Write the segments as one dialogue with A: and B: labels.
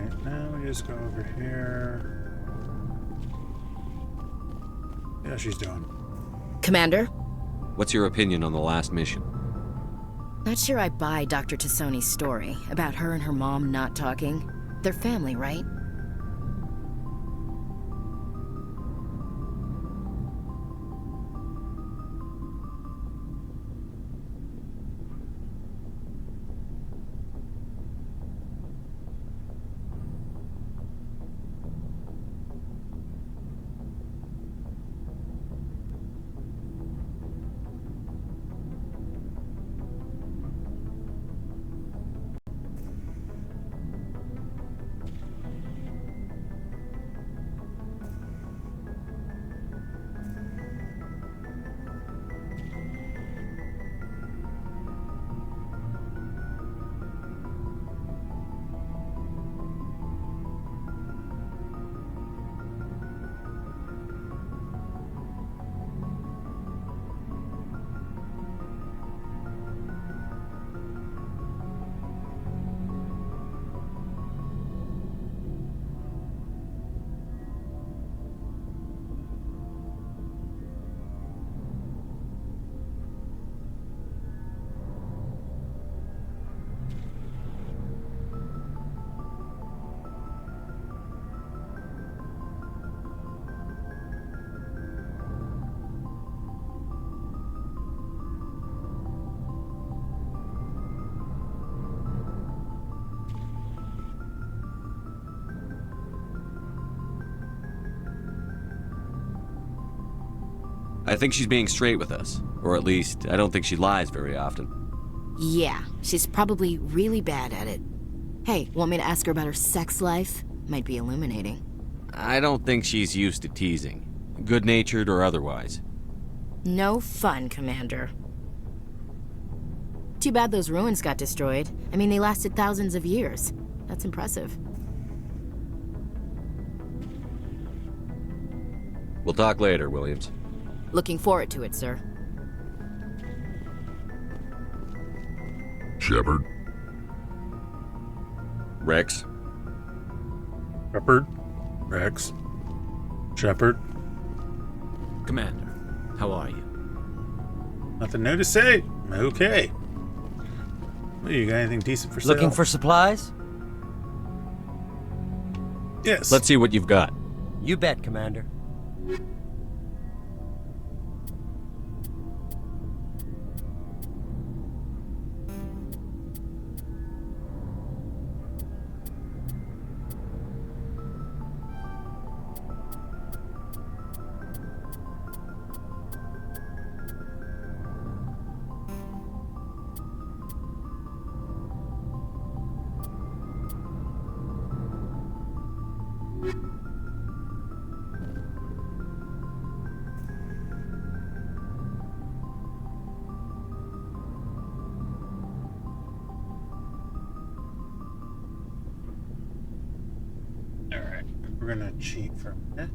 A: Alright, now we just go over here. Yeah, she's doing.
B: Commander?
C: What's your opinion on the last mission?
B: Not sure I buy Dr. Tassoni's story about her and her mom not talking. They're family, right?
C: I think she's being straight with us. Or at least, I don't think she lies very often.
B: Yeah, she's probably really bad at it. Hey, want me to ask her about her sex life? Might be illuminating.
C: I don't think she's used to teasing. Good-natured or otherwise.
B: No fun, Commander. Too bad those ruins got destroyed. I mean, they lasted thousands of years. That's impressive.
C: We'll talk later, Williams.
B: Looking forward to it, sir.
D: Shepard?
C: Rex?
A: Shepard? Rex? Shepard?
E: Commander, how are you?
A: Nothing new to say. Okay. Well, you got anything decent for sale?
F: Looking for supplies?
A: Yes.
C: Let's see what you've got.
F: You bet, Commander.
A: Alright, we're gonna cheat for a minute.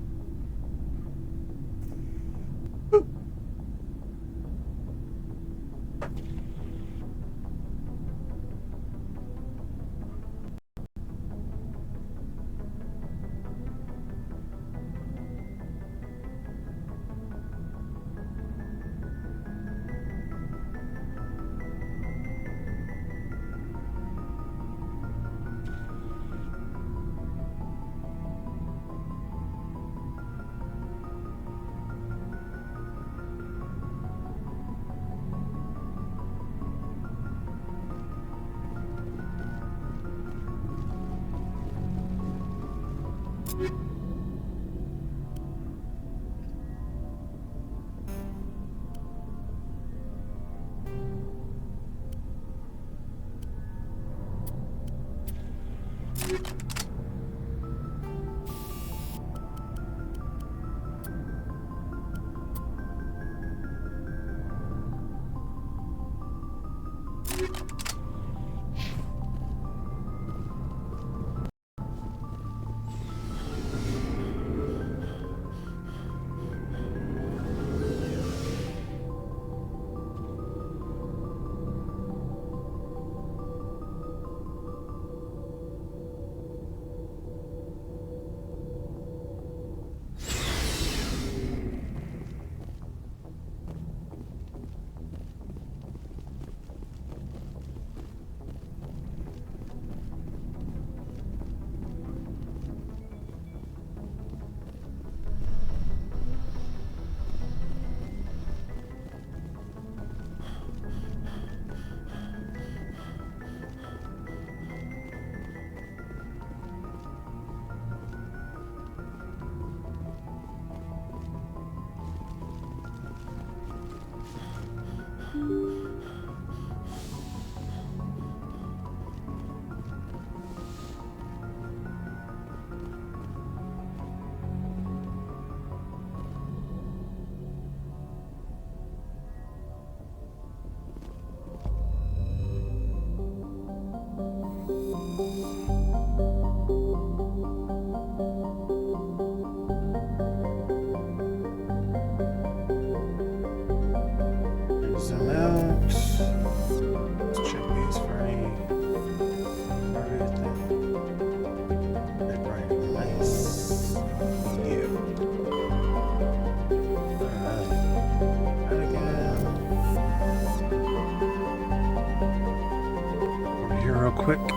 A: quick.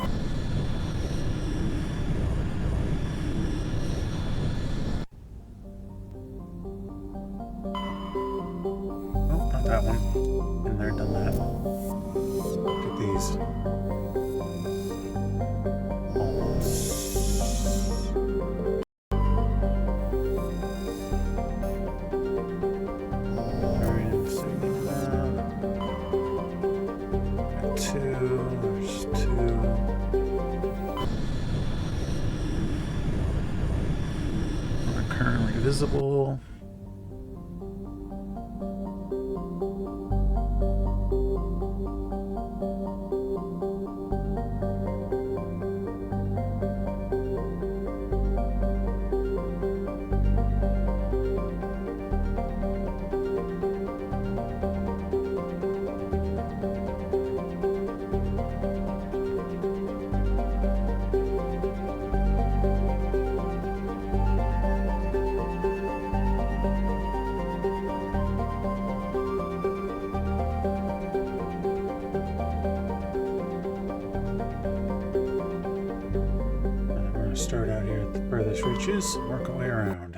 A: Oh, not that one. Been there, done that. Look at these. Currently visible. Start out here at the furthest reaches and work our way around.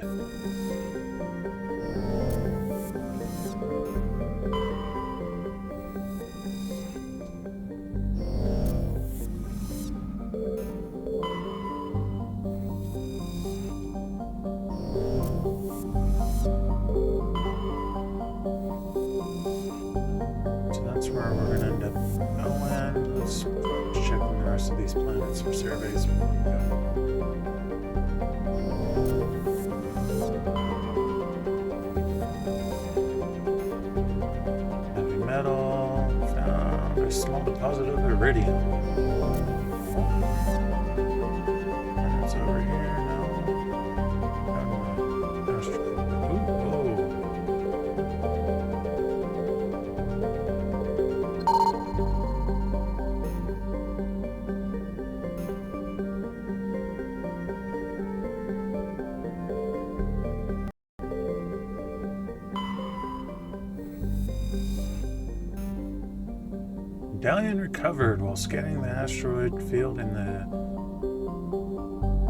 A: So that's where we're going to end up going. Let's check the rest of these planets for surveys. Heavy metal. Found a small deposit of iridium. It's over here. No. Medallion recovered while scanning the asteroid field in the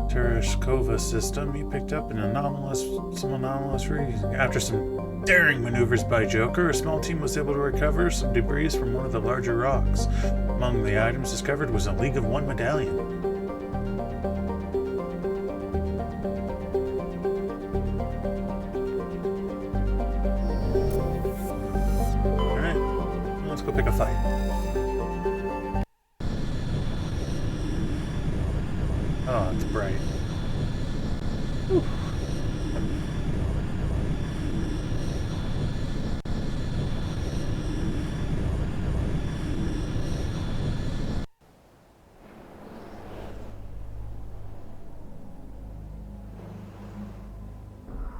A: Tereshkova system. He picked up some anomalous readings. After some daring maneuvers by Joker, a small team was able to recover some debris from one of the larger rocks. Among the items discovered was a League of One medallion. Alright, let's go pick a fight. Oh, it's bright. Whew.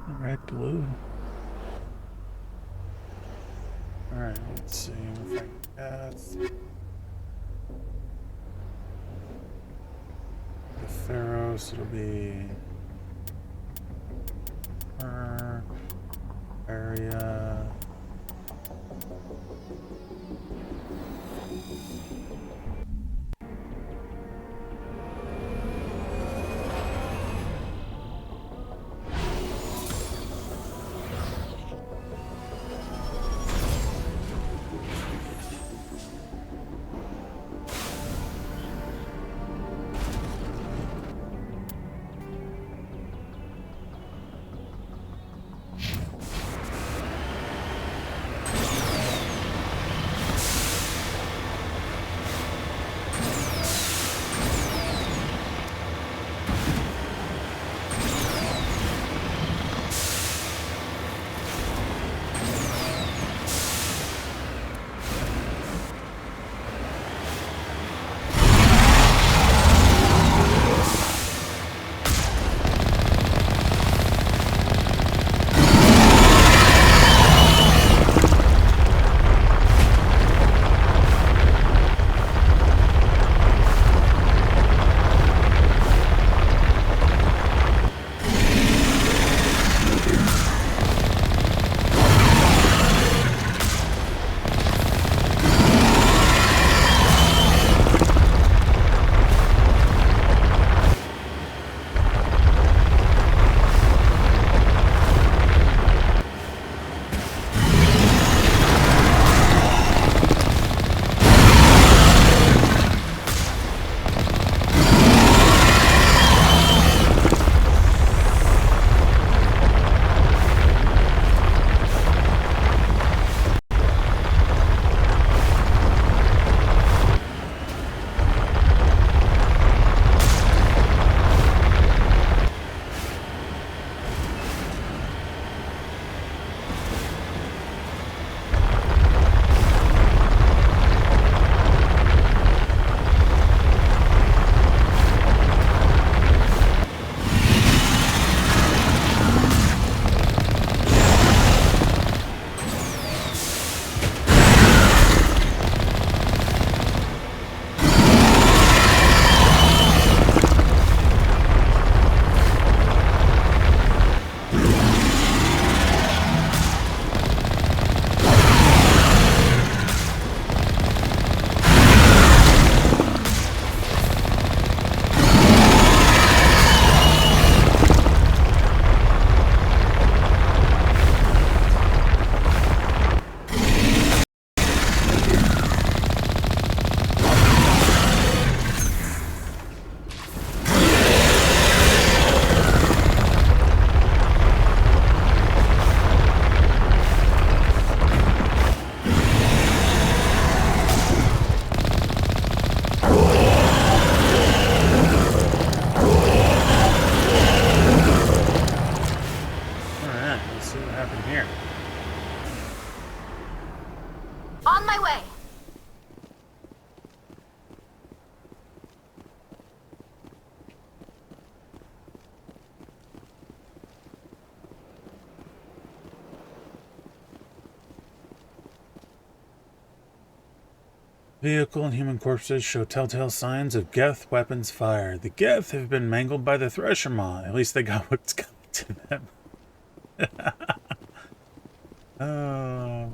A: All right, blue. All right, let's see if I can path. The Pharaohs, it'll be area.
D: On my way.
A: Vehicle and human corpses show telltale signs of Geth weapons fired. The Geth have been mangled by the Thresher Maw. At least they got what's coming to them. Oh.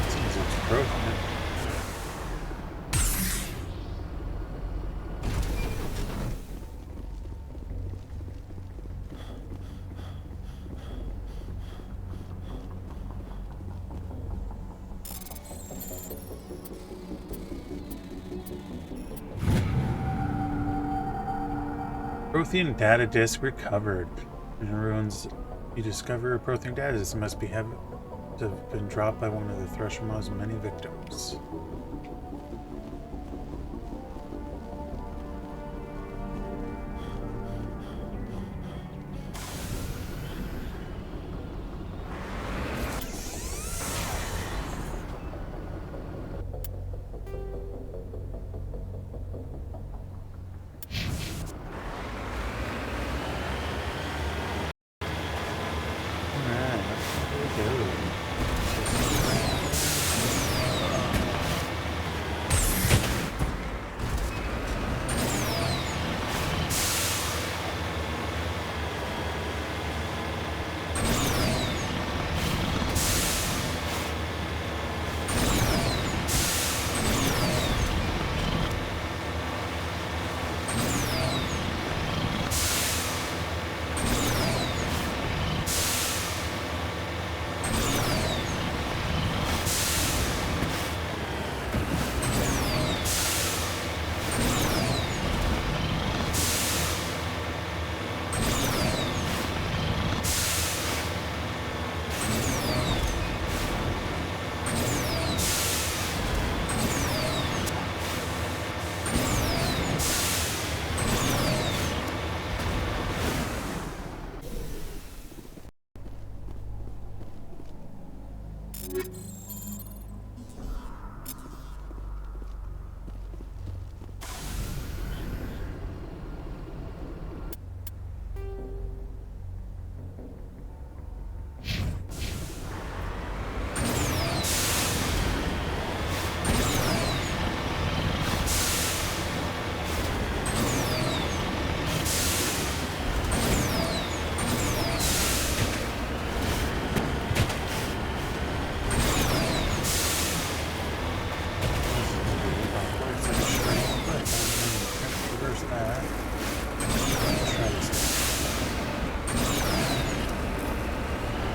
A: Seems it's broken. Prothean data disk recovered. In ruins, you discover a Prothean data disk must be have been dropped by one of the Thresher Maw's many victims.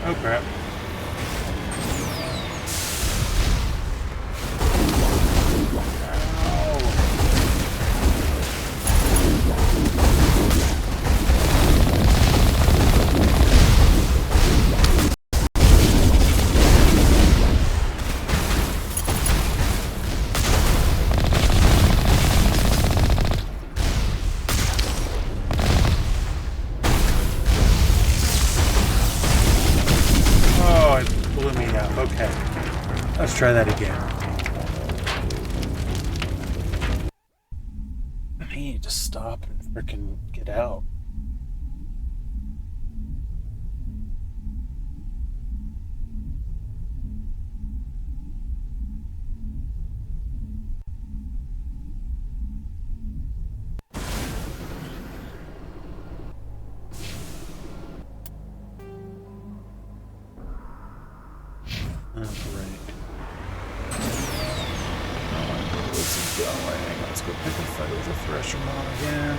A: Oh crap. Let's try that again. I need to stop and frickin' get out. Let's go pick a fight with the Thresher Maw again.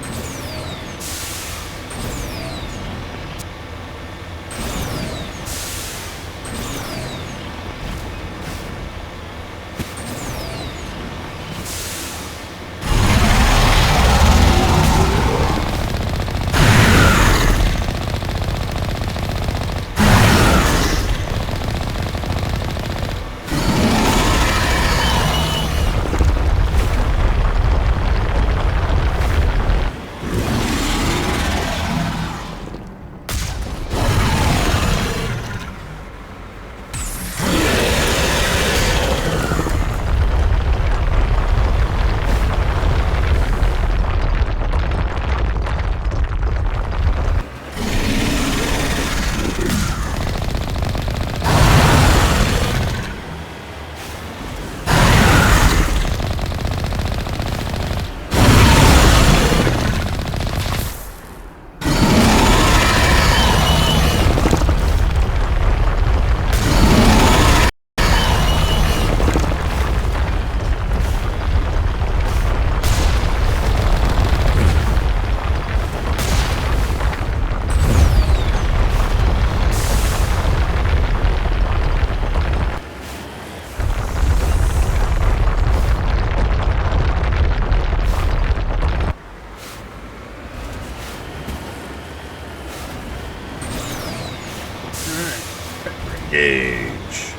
A: Engage.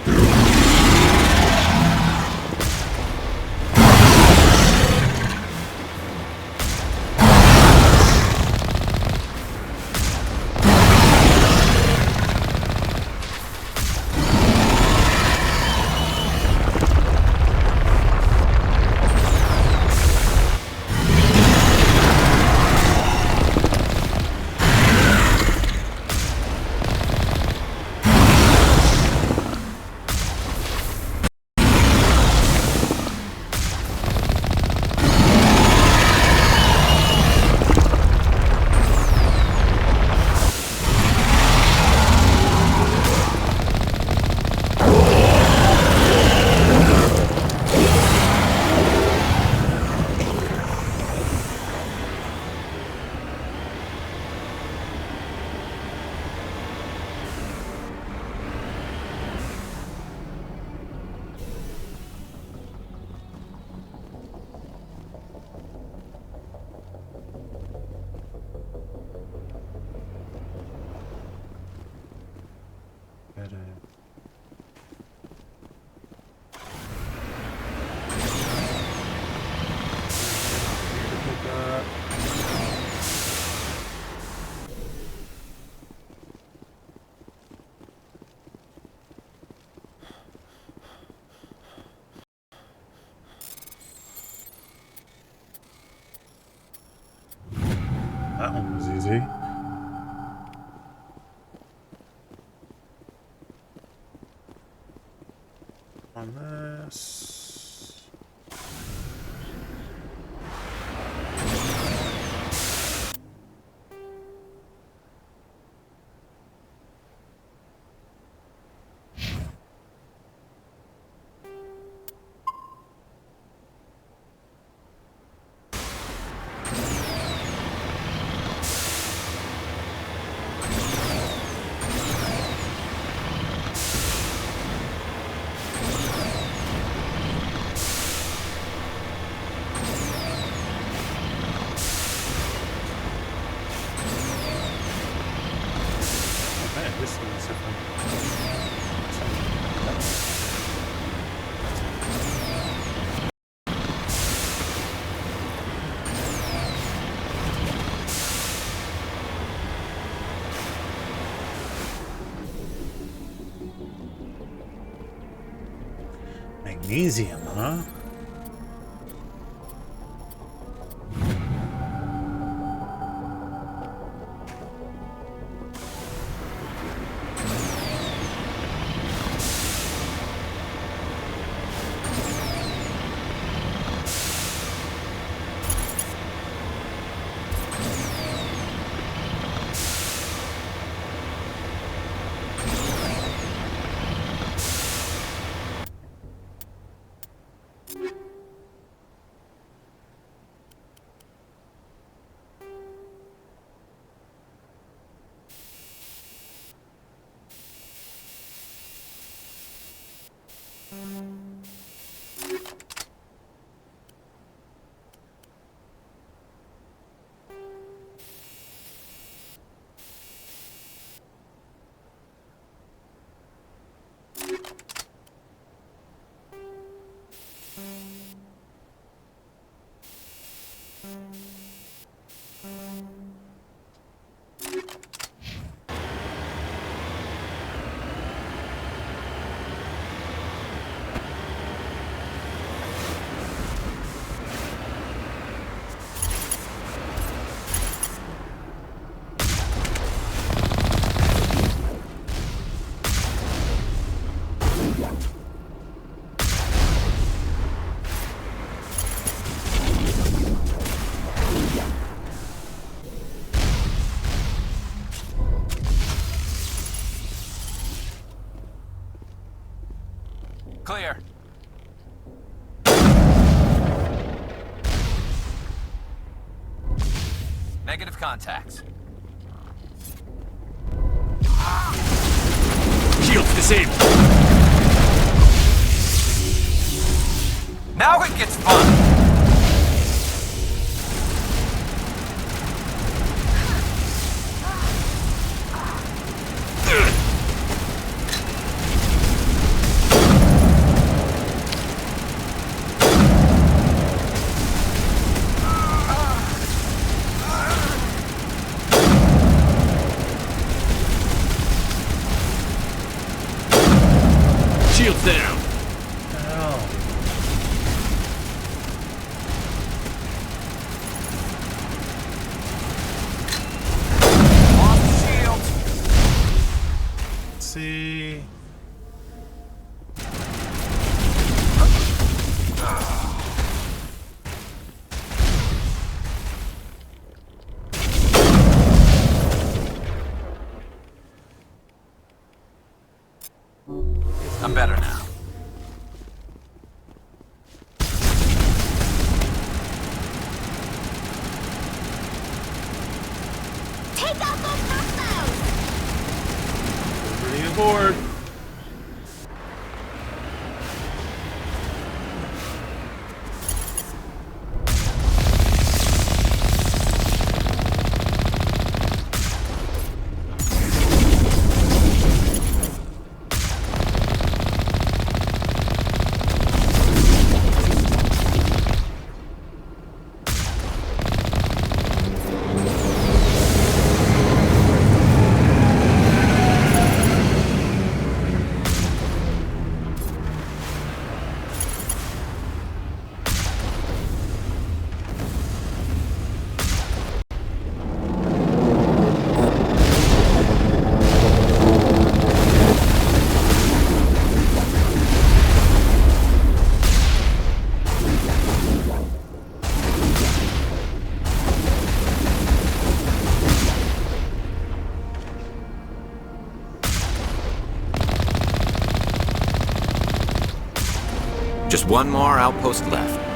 A: That one was easy. On this. This is magnesium, huh?
E: Clear. Negative contacts.
C: Shields disabled.
E: Now it gets fun.
C: Guns down!
A: Hell.
E: Lost shield.
A: Let's see.
E: I'm better now.
B: Take out those hostiles!
A: Everybody aboard.
E: Just one more outpost left.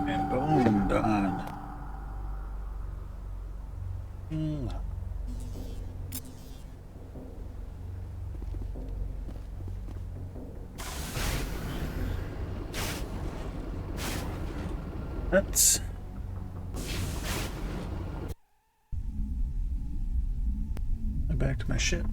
A: And boom, done. Let's go back to my ship.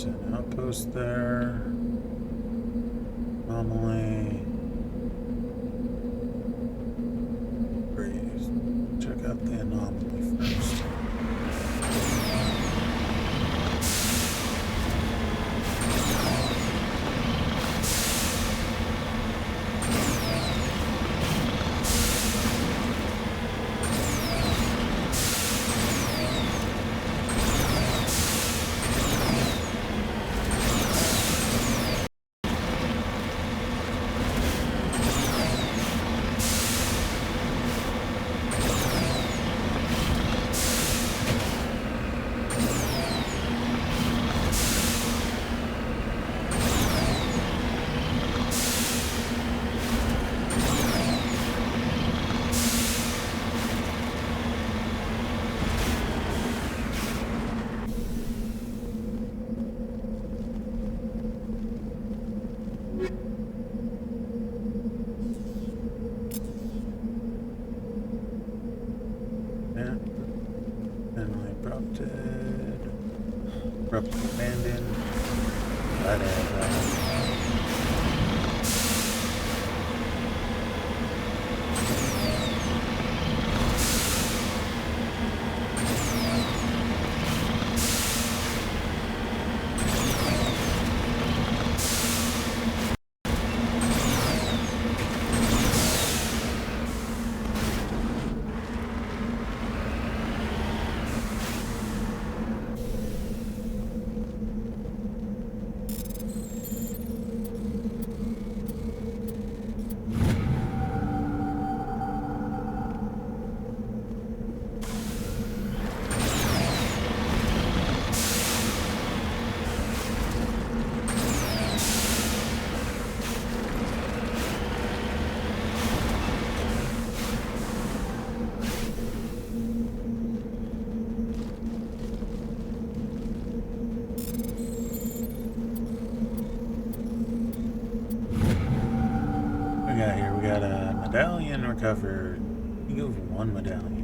A: There's an outpost there. Anomaly. Check out the anomaly first. Abruptly abandoned. We got a medallion recovered. You go for one medallion.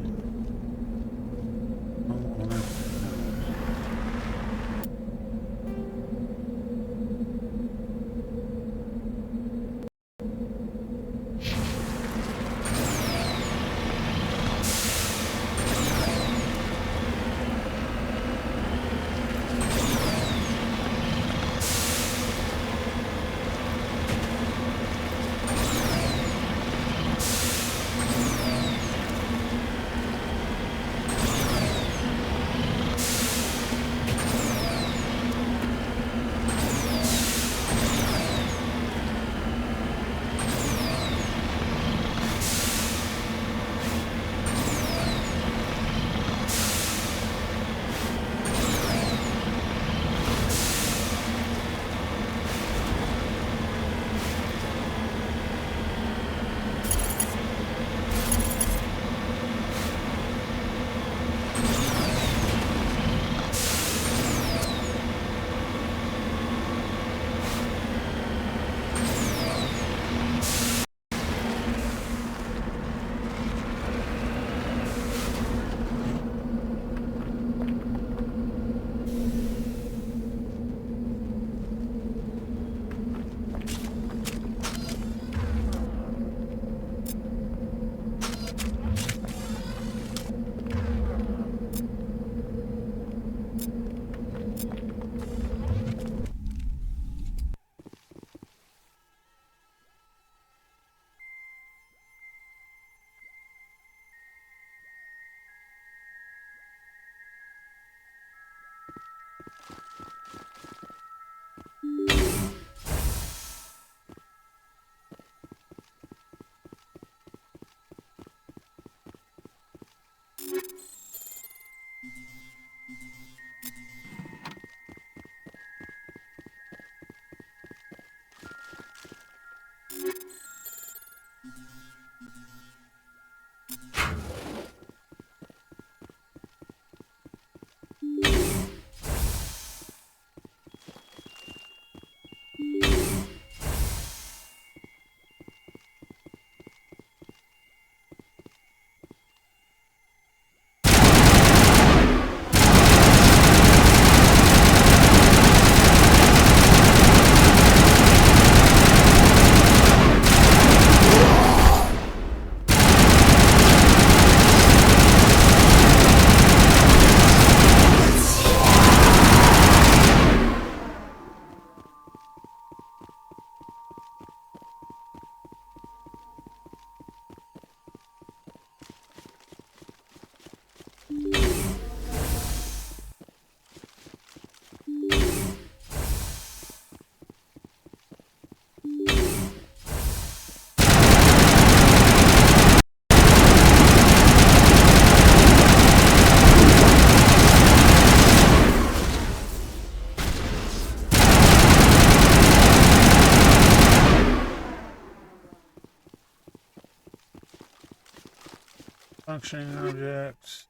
A: functioning objects.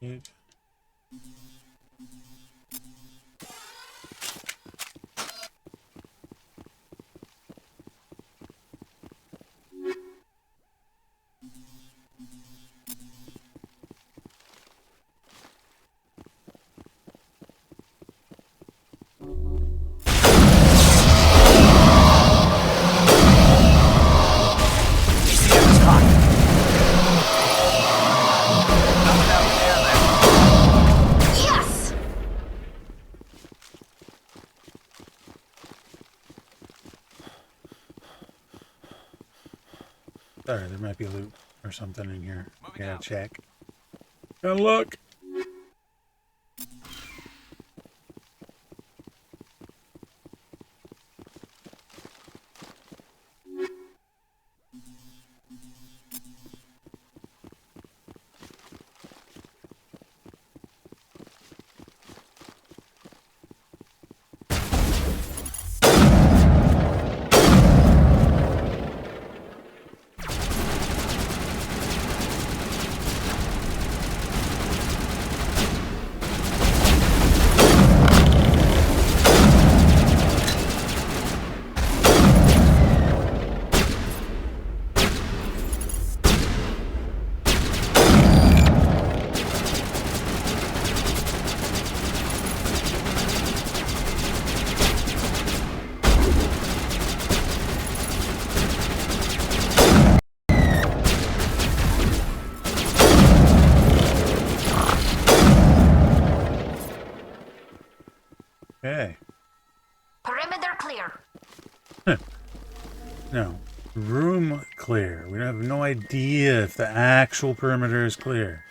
A: You...
B: Yes!
A: Sorry, there might be loot or something in here. Gotta check. Gotta look! Okay.
B: Perimeter clear.
A: No. Room clear. We have no idea if the actual perimeter is clear.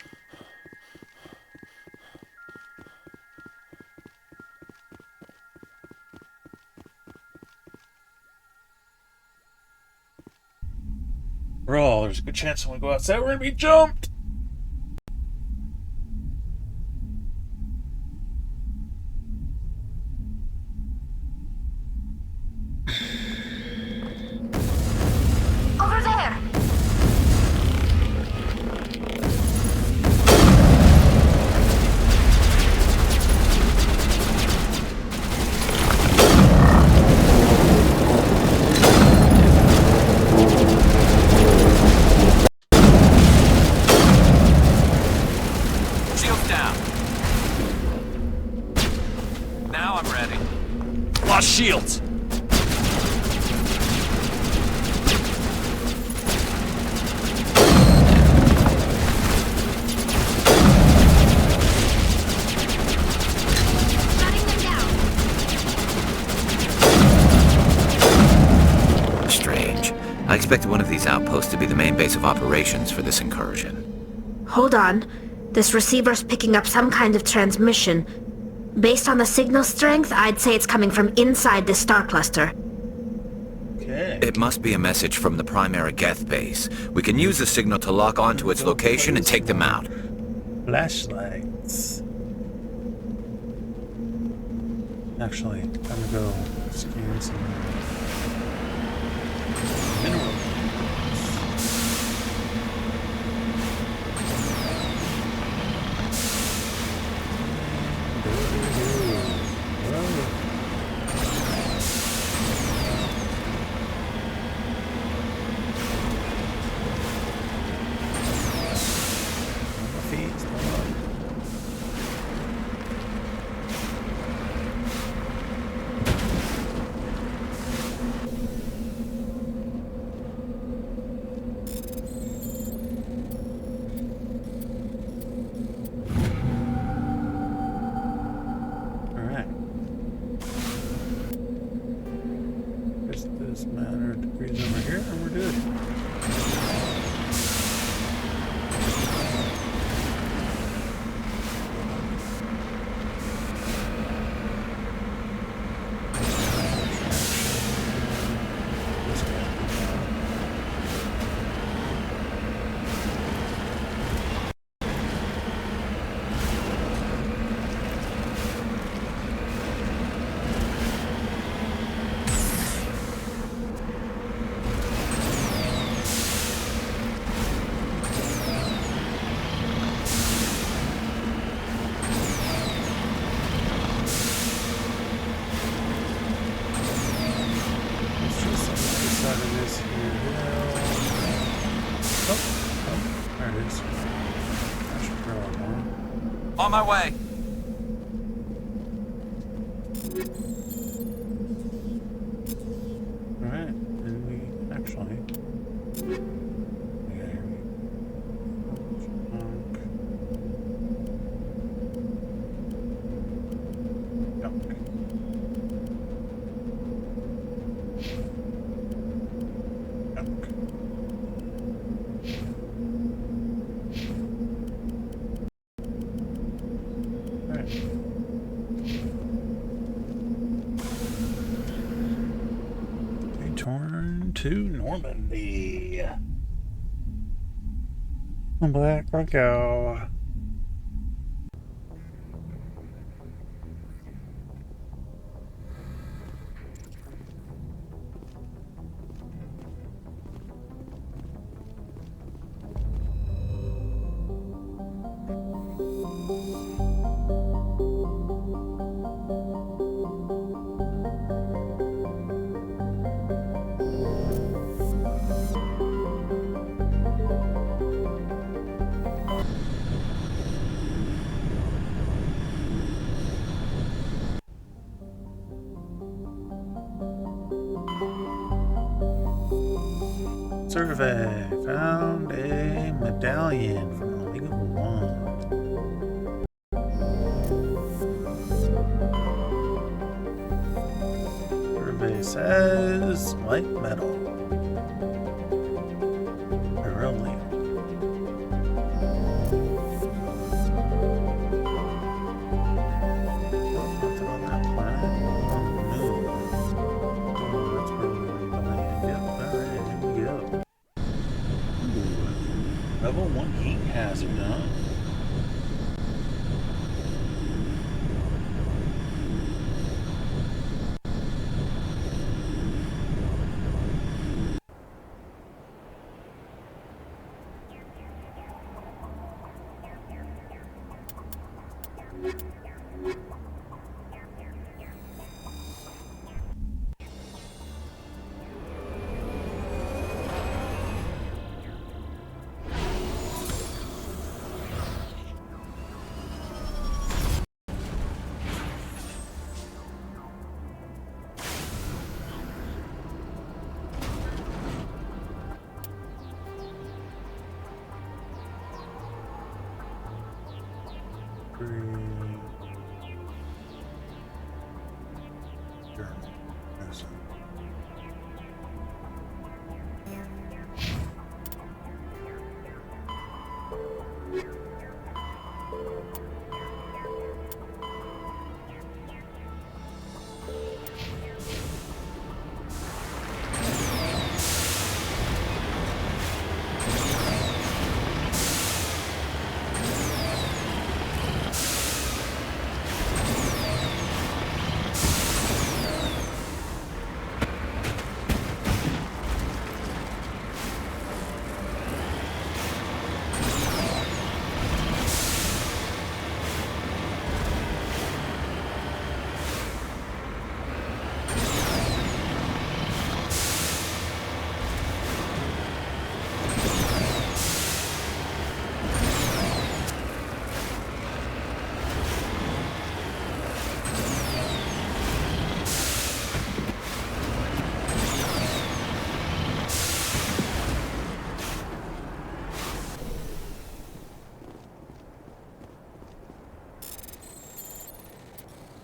A: There's a good chance when we go outside we're gonna be jumped!
B: Over there!
E: Shields down. Now I'm ready.
C: Lost shields!
B: Shutting them down.
E: Strange. I expected one of these outposts to be the main base of operations for this incursion.
D: Hold on. This receiver's picking up some kind of transmission. Based on the signal strength, I'd say it's coming from inside the star cluster.
A: Okay.
E: It must be a message from the primary Geth base. We can use the signal to lock onto its location and take them out.
A: Flashlights. Actually, I'm gonna go scan some minerals.
E: On my way.
A: Alright, and we actually... Return to Normandy. Black Rocco. Survey found a medallion from the League of One. Survey says light metal. Beryllium. Nothing on that planet. On the moon. Oh, that's probably the land. Yep, alright, here we go. Level 1 heat hazard, huh?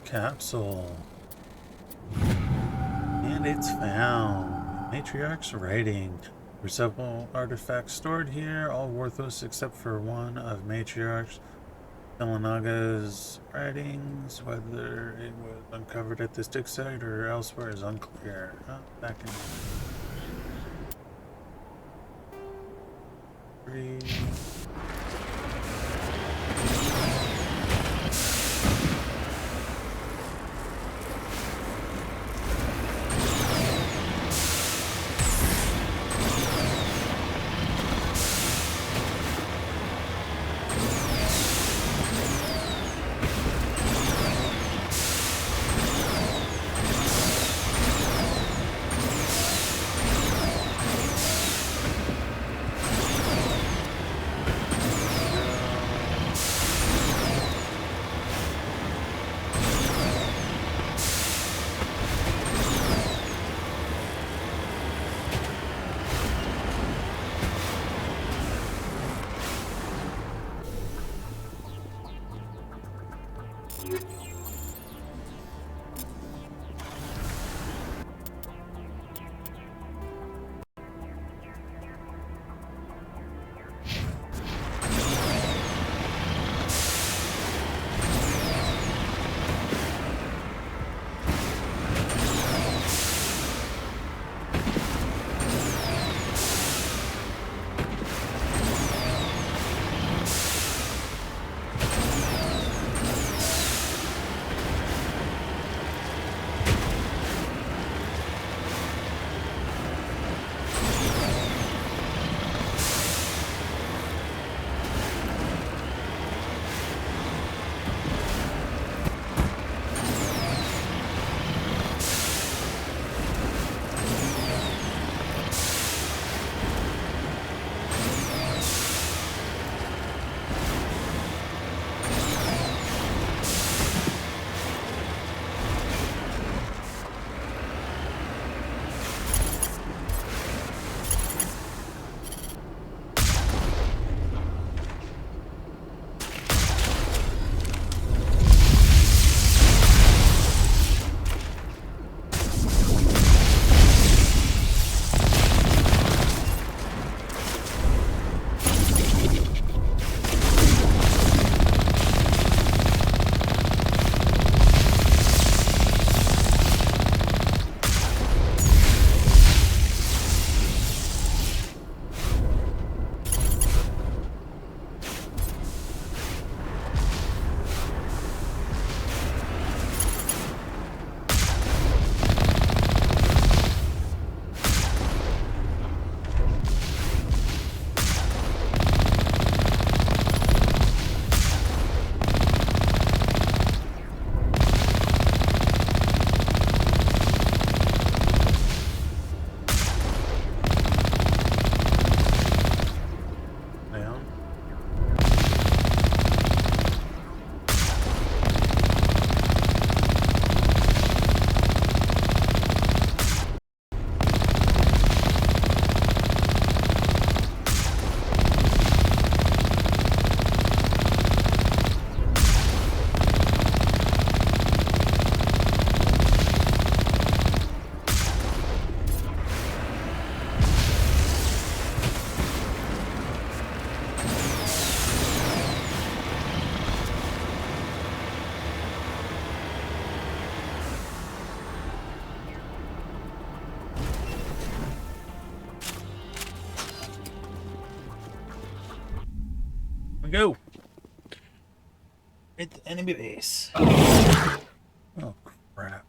A: Capsule. And it's found. Matriarch's writing. There's several artifacts stored here, all worthless except for one of Matriarch Selenaga's writings. Whether it was uncovered at this dig site or elsewhere is unclear. Back in 3. Go. Hit the enemy base. Oh, crap.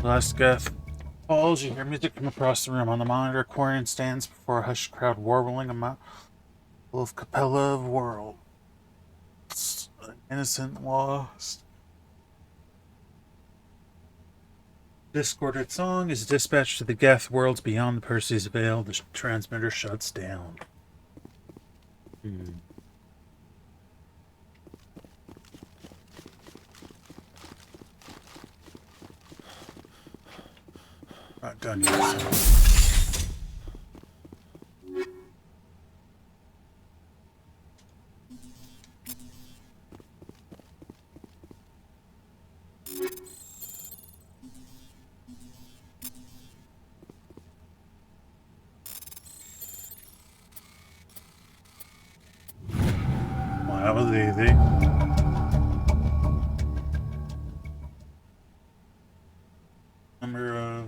A: Last Geth falls, you hear music from across the room. On the monitor, Quarian stands before a hushed crowd, warbling a mouthful of Capella of World. An innocent lost. Discorded song is dispatched to the Geth worlds beyond the Perseus Veil. The transmitter shuts down. Not done yet. So. Wow, that was easy. Number of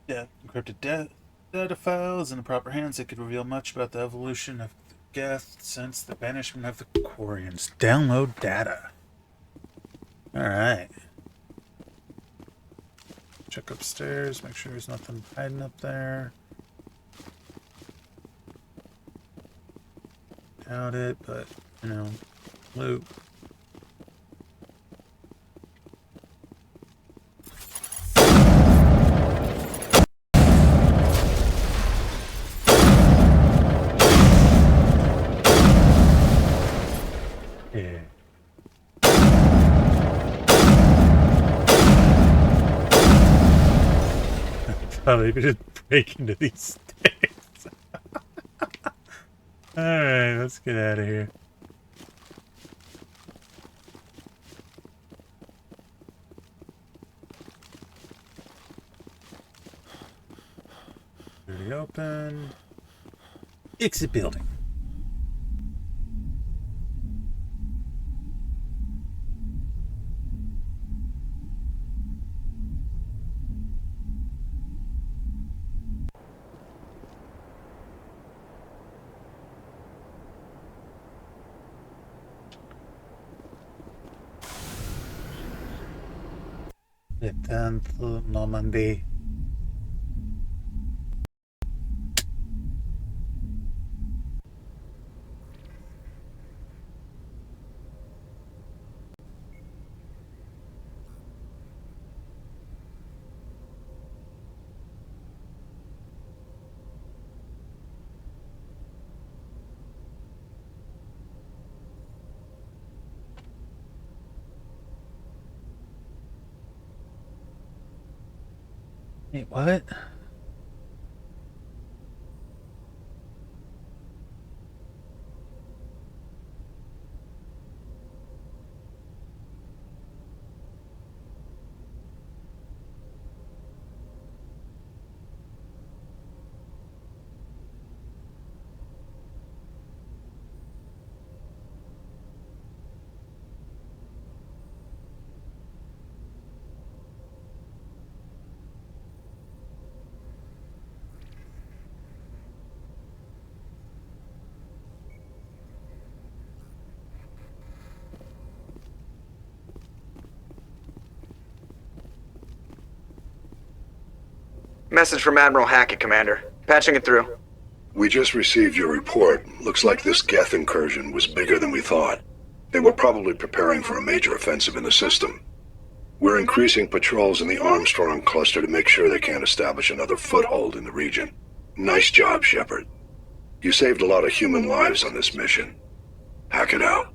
A: encrypted data files in the proper hands that could reveal much about the evolution of Geth since the banishment of the Quarians. Download data. Alright. Check upstairs, make sure there's nothing hiding up there. Doubt it, but, you know, loot. Yeah. Probably just break into these stairs. Alright, let's get out of here. Pretty open. Exit building. Return to Normandy. Wait, what?
G: Message from Admiral Hackett, Commander. Patching it through.
H: We just received your report. Looks like this Geth incursion was bigger than we thought. They were probably preparing for a major offensive in the system. We're increasing patrols in the Armstrong cluster to make sure they can't establish another foothold in the region. Nice job, Shepard. You saved a lot of human lives on this mission. Hackett out.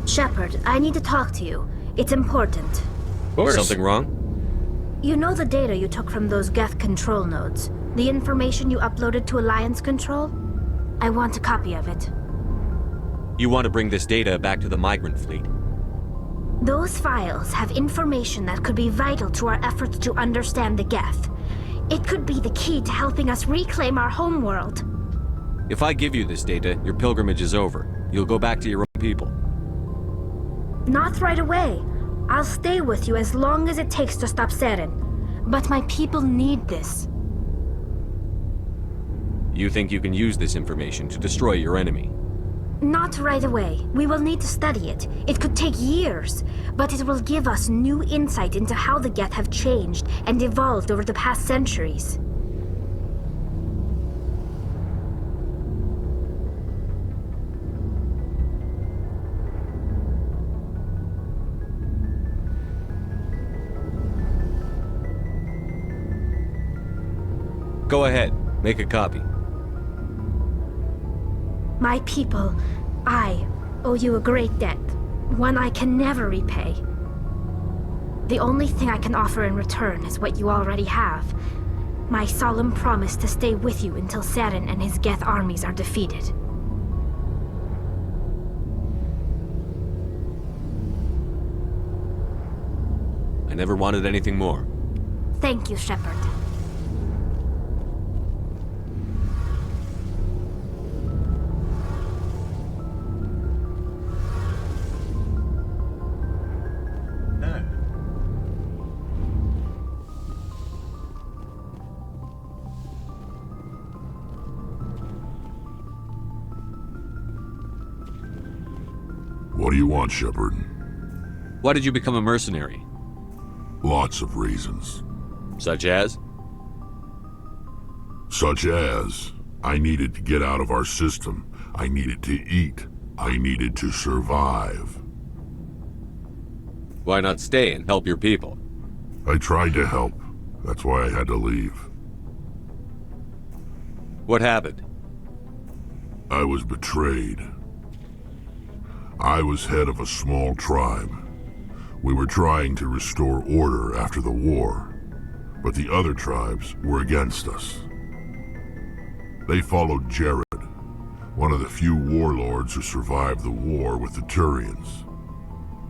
D: Shepard, I need to talk to you. It's important.
A: Of course.
C: Something wrong?
D: You know the data you took from those Geth control nodes? The information you uploaded to Alliance Control? I want a copy of it.
C: You want to bring this data back to the migrant fleet?
D: Those files have information that could be vital to our efforts to understand the Geth. It could be the key to helping us reclaim our homeworld.
C: If I give you this data, your pilgrimage is over. You'll go back to your own people.
D: Not right away. I'll stay with you as long as it takes to stop Seren. But my people need this.
C: You think you can use this information to destroy your enemy?
D: Not right away. We will need to study it. It could take years, but it will give us new insight into how the Geth have changed and evolved over the past centuries.
C: Go ahead. Make a copy.
D: My people, I owe you a great debt, one I can never repay. The only thing I can offer in return is what you already have. My solemn promise to stay with you until Saren and his Geth armies are defeated.
C: I never wanted anything more.
D: Thank you, Shepard.
A: No.
I: What do you want, Shepard?
C: Why did you become a mercenary?
I: Lots of reasons.
C: Such as?
I: Such as, I needed to get out of our system. I needed to eat. I needed to survive.
C: Why not stay and help your people?
I: I tried to help. That's why I had to leave.
C: What happened?
I: I was betrayed. I was head of a small tribe. We were trying to restore order after the war, but the other tribes were against us. They followed Jared, one of the few warlords who survived the war with the Turians.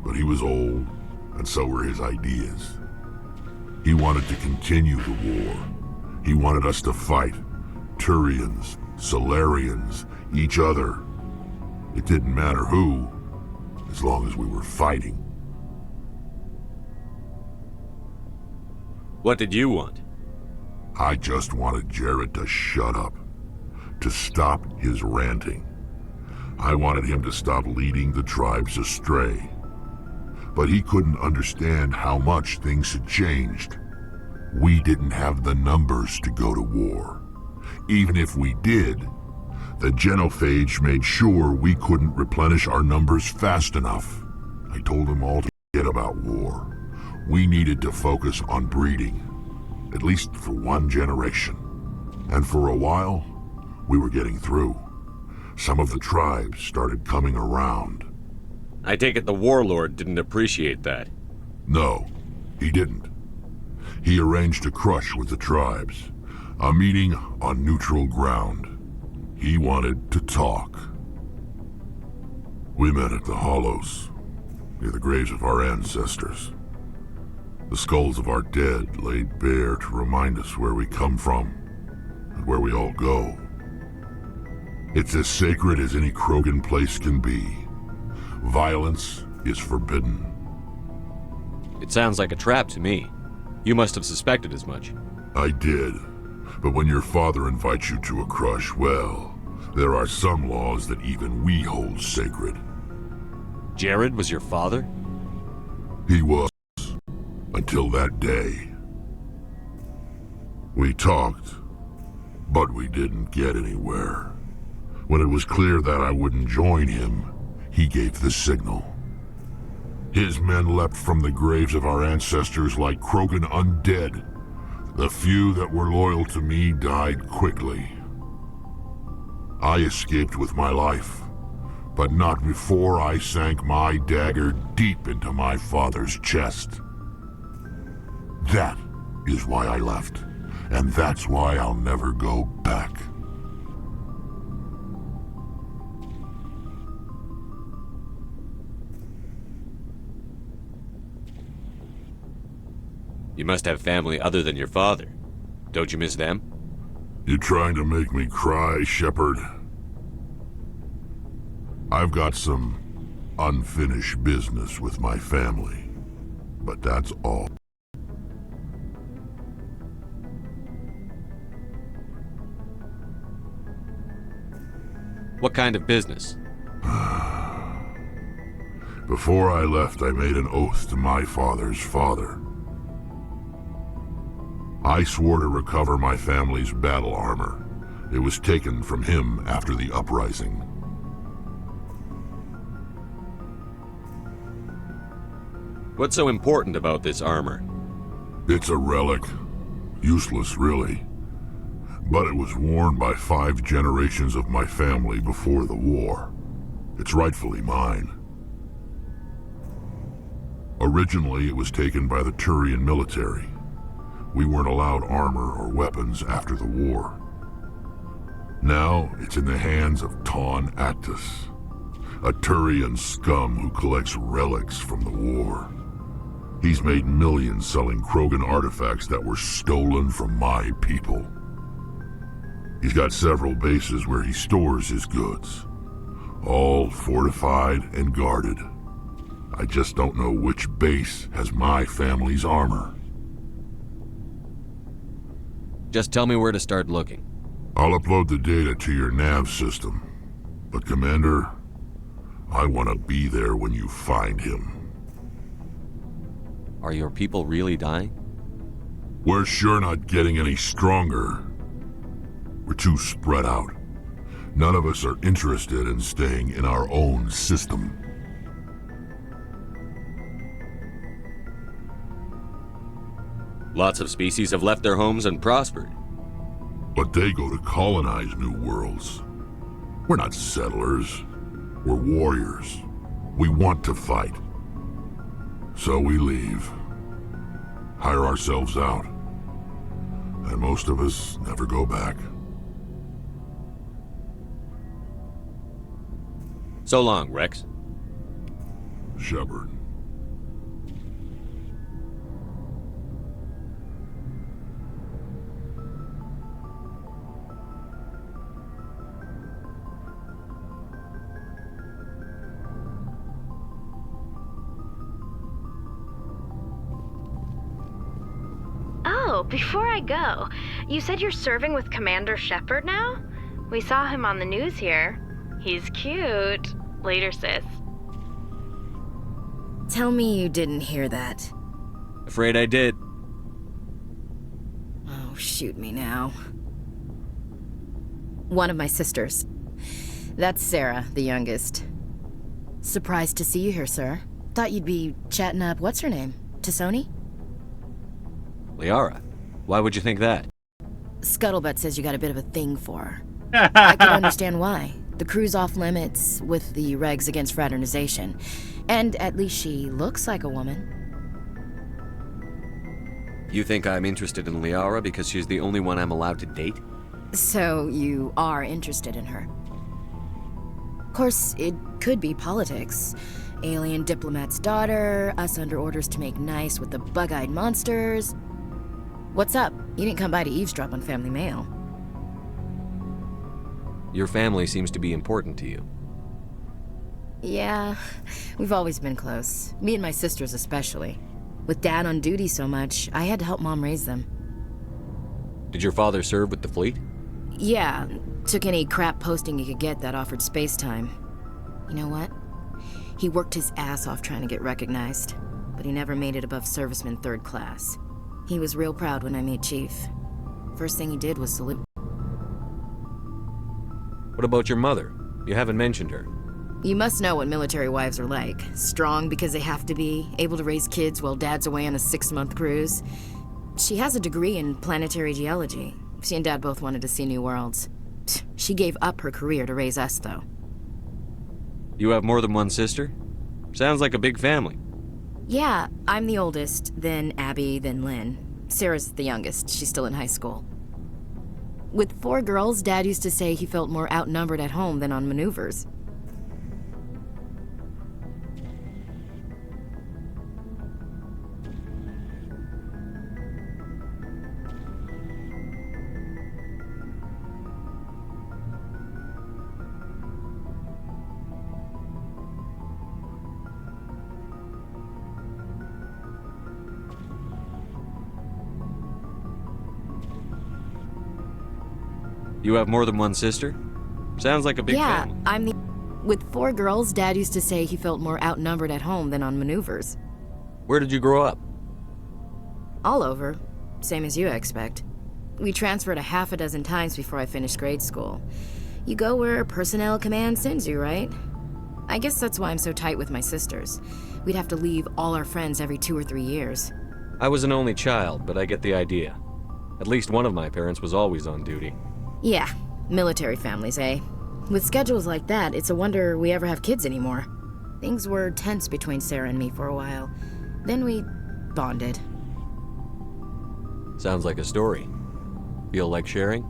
I: But he was old, and so were his ideas. He wanted to continue the war. He wanted us to fight. Turians, Solarians, each other. It didn't matter who, as long as we were fighting.
C: What did you want?
I: I just wanted Jared to shut up, to stop his ranting. I wanted him to stop leading the tribes astray. But he couldn't understand how much things had changed. We didn't have the numbers to go to war. Even if we did, the genophage made sure we couldn't replenish our numbers fast enough. I told him all to forget about war. We needed to focus on breeding, at least for one generation. And for a while, we were getting through. Some of the tribes started coming around.
C: I take it the warlord didn't appreciate that.
I: No, he didn't. He arranged a crush with the tribes, a meeting on neutral ground. He wanted to talk. We met at the Hollows, near the graves of our ancestors. The skulls of our dead laid bare to remind us where we come from and where we all go. It's as sacred as any Krogan place can be. Violence is forbidden.
C: It sounds like a trap to me. You must have suspected as much.
I: I did. But when your father invites you to a crush, well, there are some laws that even we hold sacred.
C: Jared was your father?
I: He was. Until that day. We talked, but we didn't get anywhere. When it was clear that I wouldn't join him, he gave the signal. His men leapt from the graves of our ancestors like Krogan undead. The few that were loyal to me died quickly. I escaped with my life, but not before I sank my dagger deep into my father's chest. That is why I left, and that's why I'll never go back.
C: You must have family other than your father. Don't you miss them?
I: You trying to make me cry, Shepard? I've got some unfinished business with my family, but that's all.
C: What kind of business?
I: Before I left, I made an oath to my father's father. I swore to recover my family's battle armor. It was taken from him after the uprising.
C: What's so important about this armor?
I: It's a relic. Useless, really. but it was worn by 5 generations of my family before the war. It's rightfully mine. Originally, it was taken by the Turian military. We weren't allowed armor or weapons after the war. Now, it's in the hands of Ton Actus, a Turian scum who collects relics from the war. He's made millions selling Krogan artifacts that were stolen from my people. He's got several bases where he stores his goods, all fortified and guarded. I just don't know which base has my family's armor.
C: Just tell me where to start looking.
I: I'll upload the data to your nav system. But Commander, I want to be there when you find him.
C: Are your people really dying?
I: We're sure not getting any stronger. We're too spread out. None of us are interested in staying in our own system.
C: Lots of species have left their homes and prospered.
I: But they go to colonize new worlds. We're not settlers. We're warriors. We want to fight. So we leave. Hire ourselves out. And most of us never go back.
C: So long, Rex.
I: Shepard.
J: Oh, before I go, you said you're serving with Commander Shepard now? We saw him on the news here. He's cute. Later, sis.
B: Tell me you didn't hear that.
C: Afraid I did.
B: Oh, shoot me now. One of my sisters. That's Sarah, the youngest. Surprised to see you here, sir. Thought you'd be chatting up what's-her-name? Tassoni?
C: Liara, why would you think that?
B: Scuttlebutt says you got a bit of a thing for her. I can understand why. The crew's off limits with the regs against fraternization. And at least she looks like a woman.
C: You think I'm interested in Liara because she's the only one I'm allowed to date?
B: So you are interested in her. Of course, it could be politics. Alien diplomat's daughter, us under orders to make nice with the bug-eyed monsters. What's up? You didn't come by to eavesdrop on family mail.
C: Your family seems to be important to you.
B: Yeah, we've always been close. Me and my sisters especially. With Dad on duty so much, I had to help Mom raise them.
C: Did your father serve with the fleet?
B: Yeah, took any crap posting he could get that offered space time. You know what? He worked his ass off trying to get recognized, but he never made it above serviceman 3rd class. He was real proud when I made Chief. First thing he did was salute.
C: What about your mother? You haven't mentioned her.
B: You must know what military wives are like. Strong because they have to be, able to raise kids while Dad's away on a 6-month cruise. She has a degree in planetary geology. She and Dad both wanted to see new worlds. She gave up her career to raise us, though.
C: You have more than one sister? Sounds like a big family.
B: Yeah, I'm the oldest, then Abby, then Lynn. Sarah's the youngest. She's still in high school. With 4 girls, Dad used to say he felt more outnumbered at home than on maneuvers.
C: You have more than one sister? Sounds like a big family.
B: Yeah, I'm the... With 4 girls, Dad used to say he felt more outnumbered at home than on maneuvers.
C: Where did you grow up?
B: All over. Same as you, I expect. We transferred a half a dozen times before I finished grade school. You go where personnel command sends you, right? I guess that's why I'm so tight with my sisters. We'd have to leave all our friends every 2 or 3 years.
C: I was an only child, but I get the idea. At least one of my parents was always on duty.
B: Yeah, military families, eh? With schedules like that, it's a wonder we ever have kids anymore. Things were tense between Sarah and me for a while. Then we bonded.
C: Sounds like a story. Feel like sharing?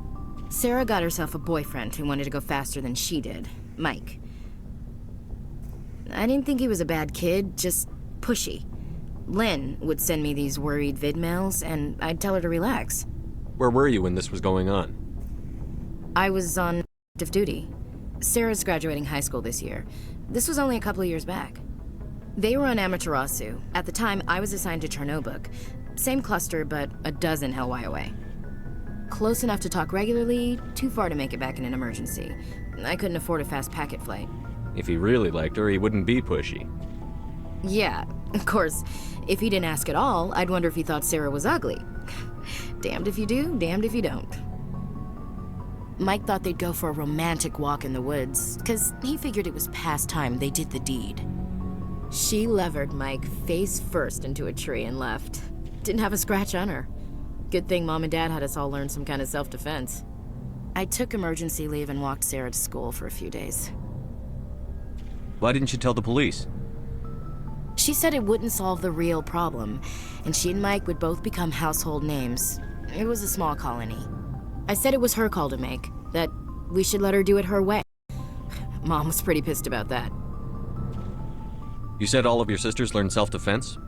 B: Sarah got herself a boyfriend who wanted to go faster than she did, Mike. I didn't think he was a bad kid, just pushy. Lynn would send me these worried vid mails, and I'd tell her to relax.
C: Where were you when this was going on?
B: I was on active duty. Sarah's graduating high school this year. This was only a couple of years back. They were on Amaterasu. At the time, I was assigned to Chernobog. Same cluster, but a dozen LY away. Close enough to talk regularly, too far to make it back in an emergency. I couldn't afford a fast packet flight.
C: If he really liked her, he wouldn't be pushy.
B: Yeah, of course. If he didn't ask at all, I'd wonder if he thought Sarah was ugly. Damned if you do, damned if you don't. Mike thought they'd go for a romantic walk in the woods, because he figured it was past time they did the deed. She levered Mike face first into a tree and left. Didn't have a scratch on her. Good thing Mom and Dad had us all learn some kind of self-defense. I took emergency leave and walked Sarah to school for a few days.
C: Why didn't you tell the police?
B: She said it wouldn't solve the real problem, and she and Mike would both become household names. It was a small colony. I said it was her call to make, that we should let her do it her way. Mom was pretty pissed about that.
C: You said all of your sisters learned self-defense?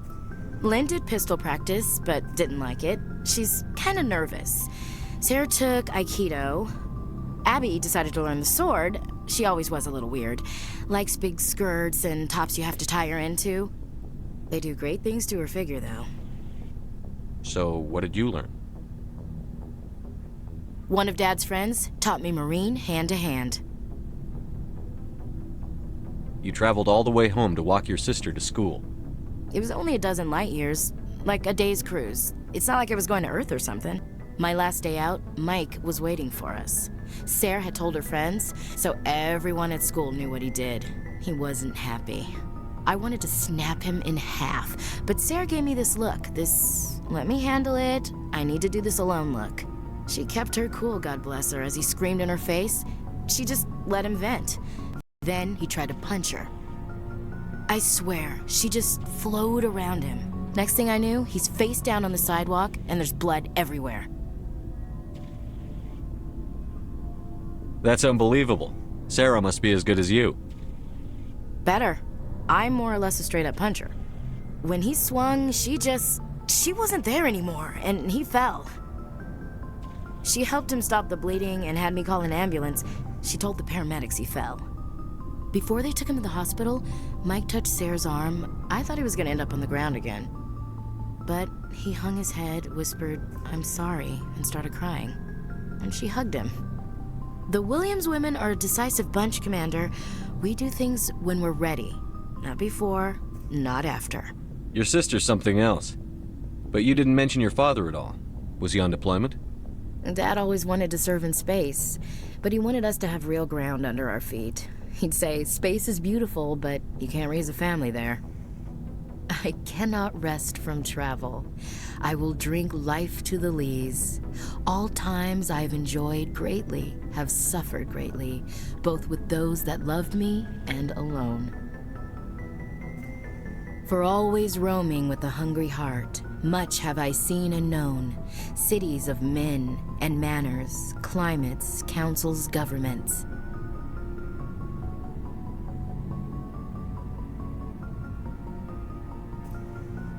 B: Lynn did pistol practice, but didn't like it. She's kind of nervous. Sarah took Aikido. Abby decided to learn the sword. She always was a little weird. Likes big skirts and tops you have to tie her into. They do great things to her figure, though.
C: So, what did you learn?
B: One of Dad's friends taught me Marine hand to hand.
C: You traveled all the way home to walk your sister to school.
B: It was only a dozen light years, like a day's cruise. It's not like I was going to Earth or something. My last day out, Mike was waiting for us. Sarah had told her friends, so everyone at school knew what he did. He wasn't happy. I wanted to snap him in half, but Sarah gave me this look, this let me handle it, I need to do this alone look. She kept her cool, God bless her, as he screamed in her face. She just let him vent. Then he tried to punch her. I swear, she just flowed around him. Next thing I knew, he's face down on the sidewalk and there's blood everywhere.
C: That's unbelievable. Sarah must be as good as you.
B: Better. I'm more or less a straight-up puncher. When he swung, she wasn't there anymore, and he fell. She helped him stop the bleeding and had me call an ambulance. She told the paramedics he fell. Before they took him to the hospital, Mike touched Sarah's arm. I thought he was gonna end up on the ground again. But he hung his head, whispered, "I'm sorry," and started crying. And she hugged him. The Williams women are a decisive bunch, Commander. We do things when we're ready. Not before, not after.
C: Your sister's something else. But you didn't mention your father at all. Was he on deployment?
B: Dad always wanted to serve in space, but he wanted us to have real ground under our feet. He'd say, space is beautiful, but you can't raise a family there. I cannot rest from travel. I will drink life to the lees. All times I have enjoyed greatly, have suffered greatly, both with those that loved me and alone. For always roaming with a hungry heart, much have I seen and known, cities of men and manners, climates, councils, governments.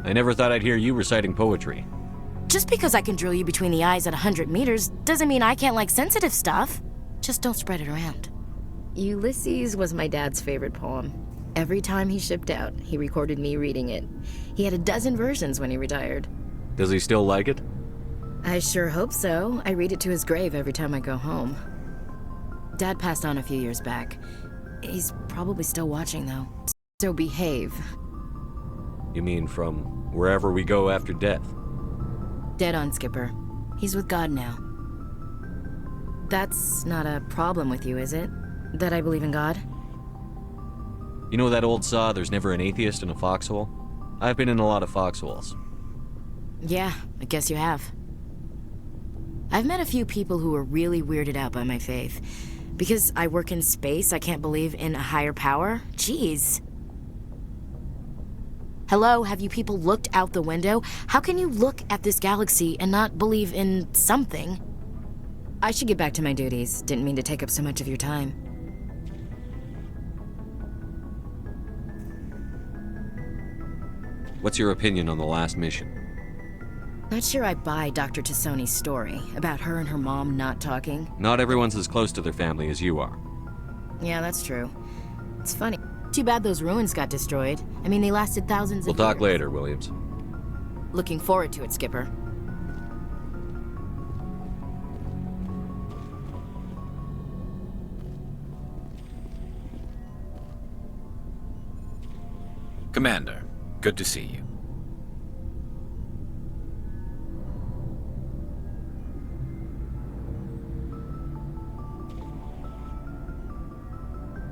C: I never thought I'd hear you reciting poetry.
B: Just because I can drill you between the eyes at 100 meters doesn't mean I can't like sensitive stuff. Just don't spread it around. Ulysses was my dad's favorite poem. Every time he shipped out, he recorded me reading it. He had a dozen versions when he retired.
C: Does he still like it?
B: I sure hope so. I read it to his grave every time I go home. Dad passed on a few years back. He's probably still watching, though. So behave.
C: You mean from wherever we go after death?
B: Dead on, Skipper. He's with God now. That's not a problem with you, is it? That I believe in God?
C: You know that old saw, there's never an atheist in a foxhole? I've been in a lot of foxholes.
B: Yeah, I guess you have. I've met a few people who were really weirded out by my faith. Because I work in space, I can't believe in a higher power? Jeez. Hello, have you people looked out the window? How can you look at this galaxy and not believe in something? I should get back to my duties. Didn't mean to take up so much of your time.
C: What's your opinion on the last mission?
B: Not sure I buy Dr. Tassoni's story about her and her mom not talking.
C: Not everyone's as close to their family as you are.
B: Yeah, that's true. It's funny. Too bad those ruins got destroyed. I mean, they lasted thousands of years.
C: We'll talk later, Williams.
B: Looking forward to it, Skipper.
E: Commander, good to see you.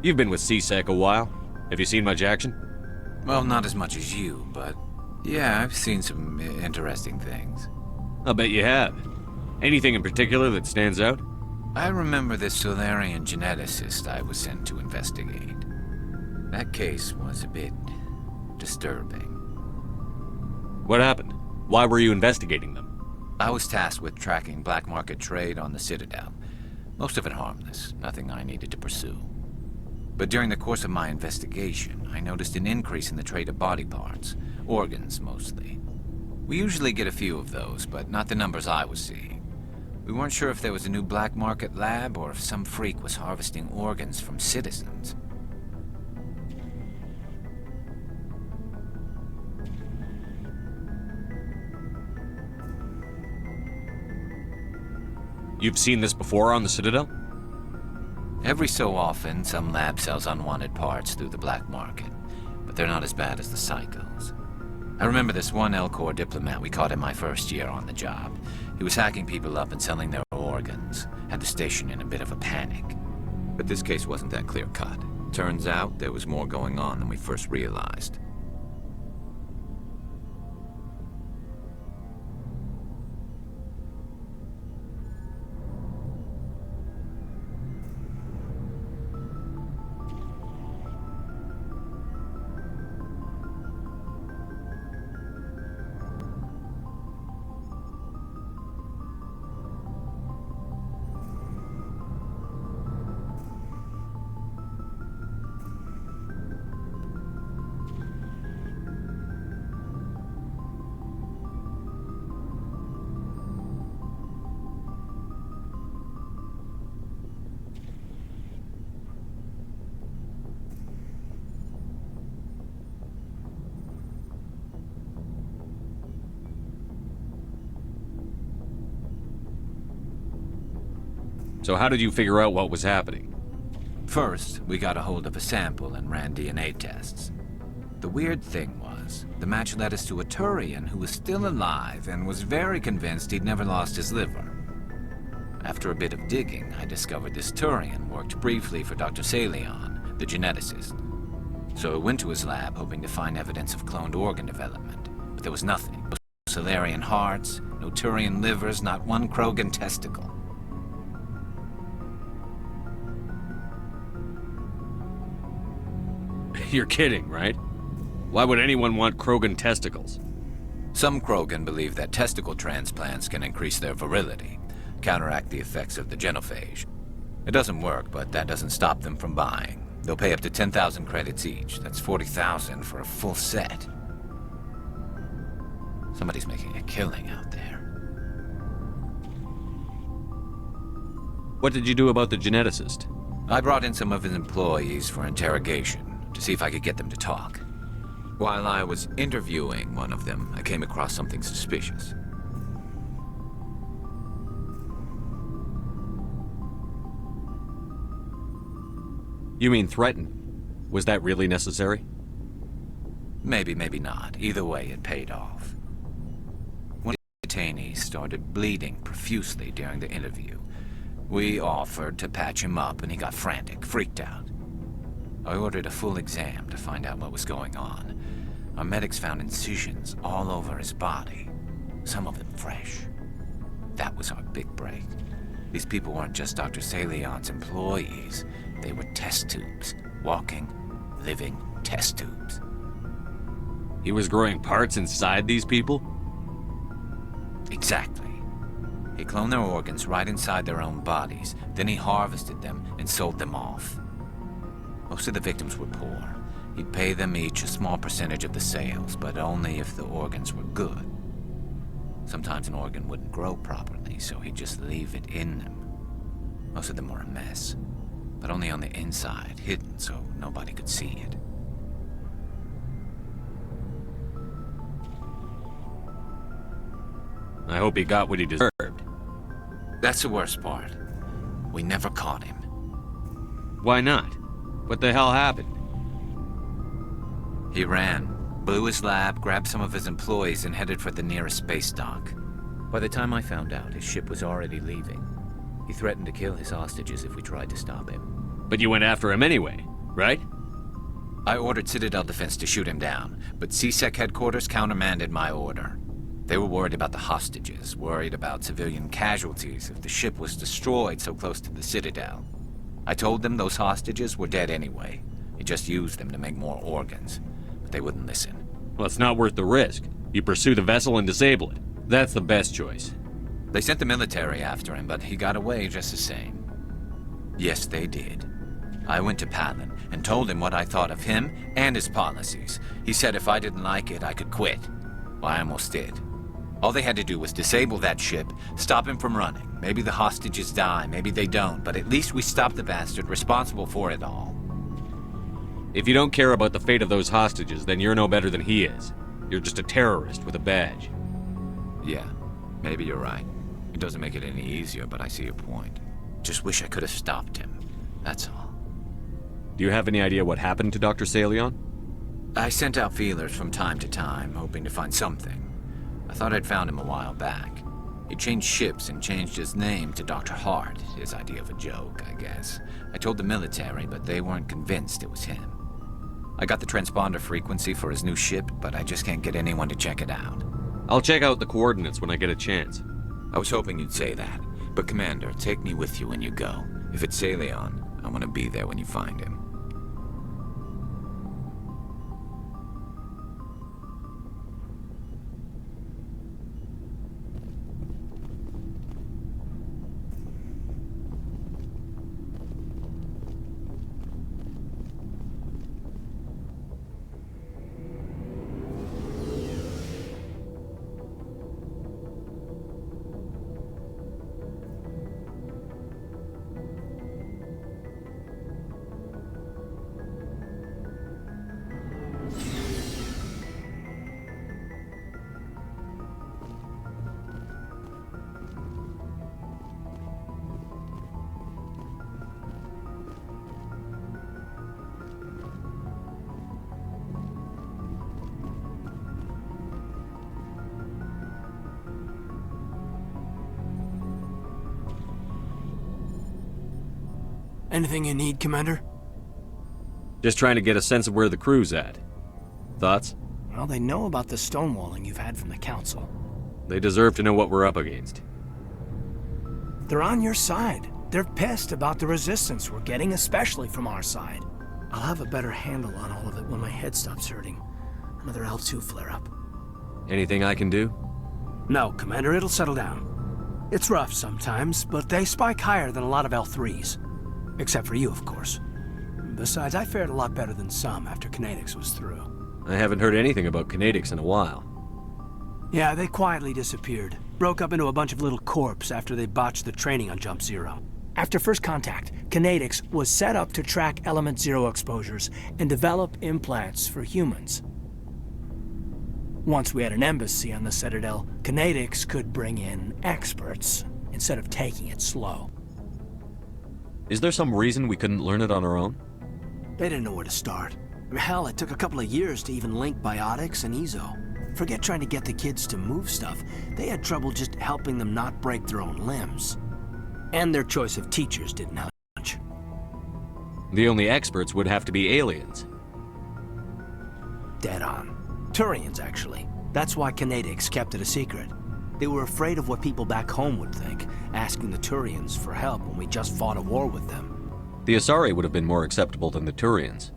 C: You've been with CSEC a while. Have you seen much action?
E: Well, not as much as you, but yeah, I've seen some interesting things.
C: I'll bet you have. Anything in particular that stands out?
E: I remember this Solarian geneticist I was sent to investigate. That case was a bit disturbing.
C: What happened? Why were you investigating them?
E: I was tasked with tracking black market trade on the Citadel. Most of it harmless, nothing I needed to pursue. But during the course of my investigation, I noticed an increase in the trade of body parts, organs mostly. We usually get a few of those, but not the numbers I was seeing. We weren't sure if there was a new black market lab or if some freak was harvesting organs from citizens.
C: You've seen this before on the Citadel?
E: Every so often, some lab sells unwanted parts through the black market, but they're not as bad as the psychos. I remember this one L-Corps diplomat we caught in my first year on the job. He was hacking people up and selling their organs, had the station in a bit of a panic. But this case wasn't that clear-cut. Turns out there was more going on than we first realized.
C: So how did you figure out what was happening?
E: First, we got a hold of a sample and ran DNA tests. The weird thing was, the match led us to a Turian who was still alive and was very convinced he'd never lost his liver. After a bit of digging, I discovered this Turian worked briefly for Dr. Salion, the geneticist. So I went to his lab hoping to find evidence of cloned organ development, but there was nothing. No Solarian hearts, no Turian livers, not one Krogan testicle.
C: You're kidding, right? Why would anyone want Krogan testicles?
E: Some Krogan believe that testicle transplants can increase their virility, counteract the effects of the genophage. It doesn't work, but that doesn't stop them from buying. They'll pay up to 10,000 credits each. That's 40,000 for a full set. Somebody's making a killing out there.
C: What did you do about the geneticist?
E: I brought in some of his employees for interrogation, to see if I could get them to talk. While I was interviewing one of them, I came across something suspicious.
C: You mean threaten? Was that really necessary?
E: Maybe, maybe not. Either way, it paid off. One of the detainees started bleeding profusely during the interview. We offered to patch him up, and he got frantic, freaked out. I ordered a full exam to find out what was going on. Our medics found incisions all over his body, some of them fresh. That was our big break. These people weren't just Dr. Salion's employees. They were test tubes. Walking, living test tubes.
C: He was growing parts inside these people?
E: Exactly. He cloned their organs right inside their own bodies. Then he harvested them and sold them off. Most of the victims were poor. He'd pay them each a small percentage of the sales, but only if the organs were good. Sometimes an organ wouldn't grow properly, so he'd just leave it in them. Most of them were a mess, but only on the inside, hidden so nobody could see it.
C: I hope he got what he deserved.
E: That's the worst part. We never caught him.
C: Why not? What the hell happened?
E: He ran, blew his lab, grabbed some of his employees, and headed for the nearest space dock. By the time I found out, his ship was already leaving. He threatened to kill his hostages if we tried to stop him.
C: But you went after him anyway, right?
E: I ordered Citadel Defense to shoot him down, but CSEC headquarters countermanded my order. They were worried about the hostages, worried about civilian casualties if the ship was destroyed so close to the Citadel. I told them those hostages were dead anyway. He just used them to make more organs. But they wouldn't listen.
C: Well, it's not worth the risk. You pursue the vessel and disable it. That's the best choice.
E: They sent the military after him, but he got away just the same. Yes, they did. I went to Palin and told him what I thought of him and his policies. He said if I didn't like it, I could quit. Well, I almost did. All they had to do was disable that ship, stop him from running. Maybe the hostages die, maybe they don't, but at least we stopped the bastard responsible for it all.
C: If you don't care about the fate of those hostages, then you're no better than he is. You're just a terrorist with a badge.
E: Yeah, maybe you're right. It doesn't make it any easier, but I see your point. Just wish I could have stopped him. That's all.
C: Do you have any idea what happened to Dr. Salion?
E: I sent out feelers from time to time, hoping to find something. I thought I'd found him a while back. He changed ships and changed his name to Dr. Hart, his idea of a joke, I guess. I told the military, but they weren't convinced it was him. I got the transponder frequency for his new ship, but I just can't get anyone to check it out.
C: I'll check out the coordinates when I get a chance.
E: I was hoping you'd say that. But Commander, take me with you when you go. If it's Salion, I want to be there when you find him.
K: Anything you need, Commander?
C: Just trying to get a sense of where the crew's at. Thoughts?
K: Well, they know about the stonewalling you've had from the Council.
C: They deserve to know what we're up against.
K: They're on your side. They're pissed about the resistance we're getting, especially from our side. I'll have a better handle on all of it when my head stops hurting. Another L2 flare-up.
C: Anything I can do?
K: No, Commander, it'll settle down. It's rough sometimes, but they spike higher than a lot of L3s. Except for you, of course. Besides, I fared a lot better than some after Kinetics was through.
C: I haven't heard anything about Kinetics in a while.
K: Yeah, they quietly disappeared. Broke up into a bunch of little corps after they botched the training on Jump Zero. After first contact, Kinetics was set up to track Element Zero exposures and develop implants for humans. Once we had an embassy on the Citadel, Kinetics could bring in experts instead of taking it slow.
C: Is there some reason we couldn't learn it on our own?
K: They didn't know where to start. Hell, it took a couple of years to even link biotics and EZO. Forget trying to get the kids to move stuff. They had trouble just helping them not break their own limbs. And their choice of teachers didn't help much.
C: The only experts would have to be aliens.
K: Dead on. Turians, actually. That's why Kinetics kept it a secret. They were afraid of what people back home would think, asking the Turians for help when we just fought a war with them.
C: The Asari would have been more acceptable than the Turians.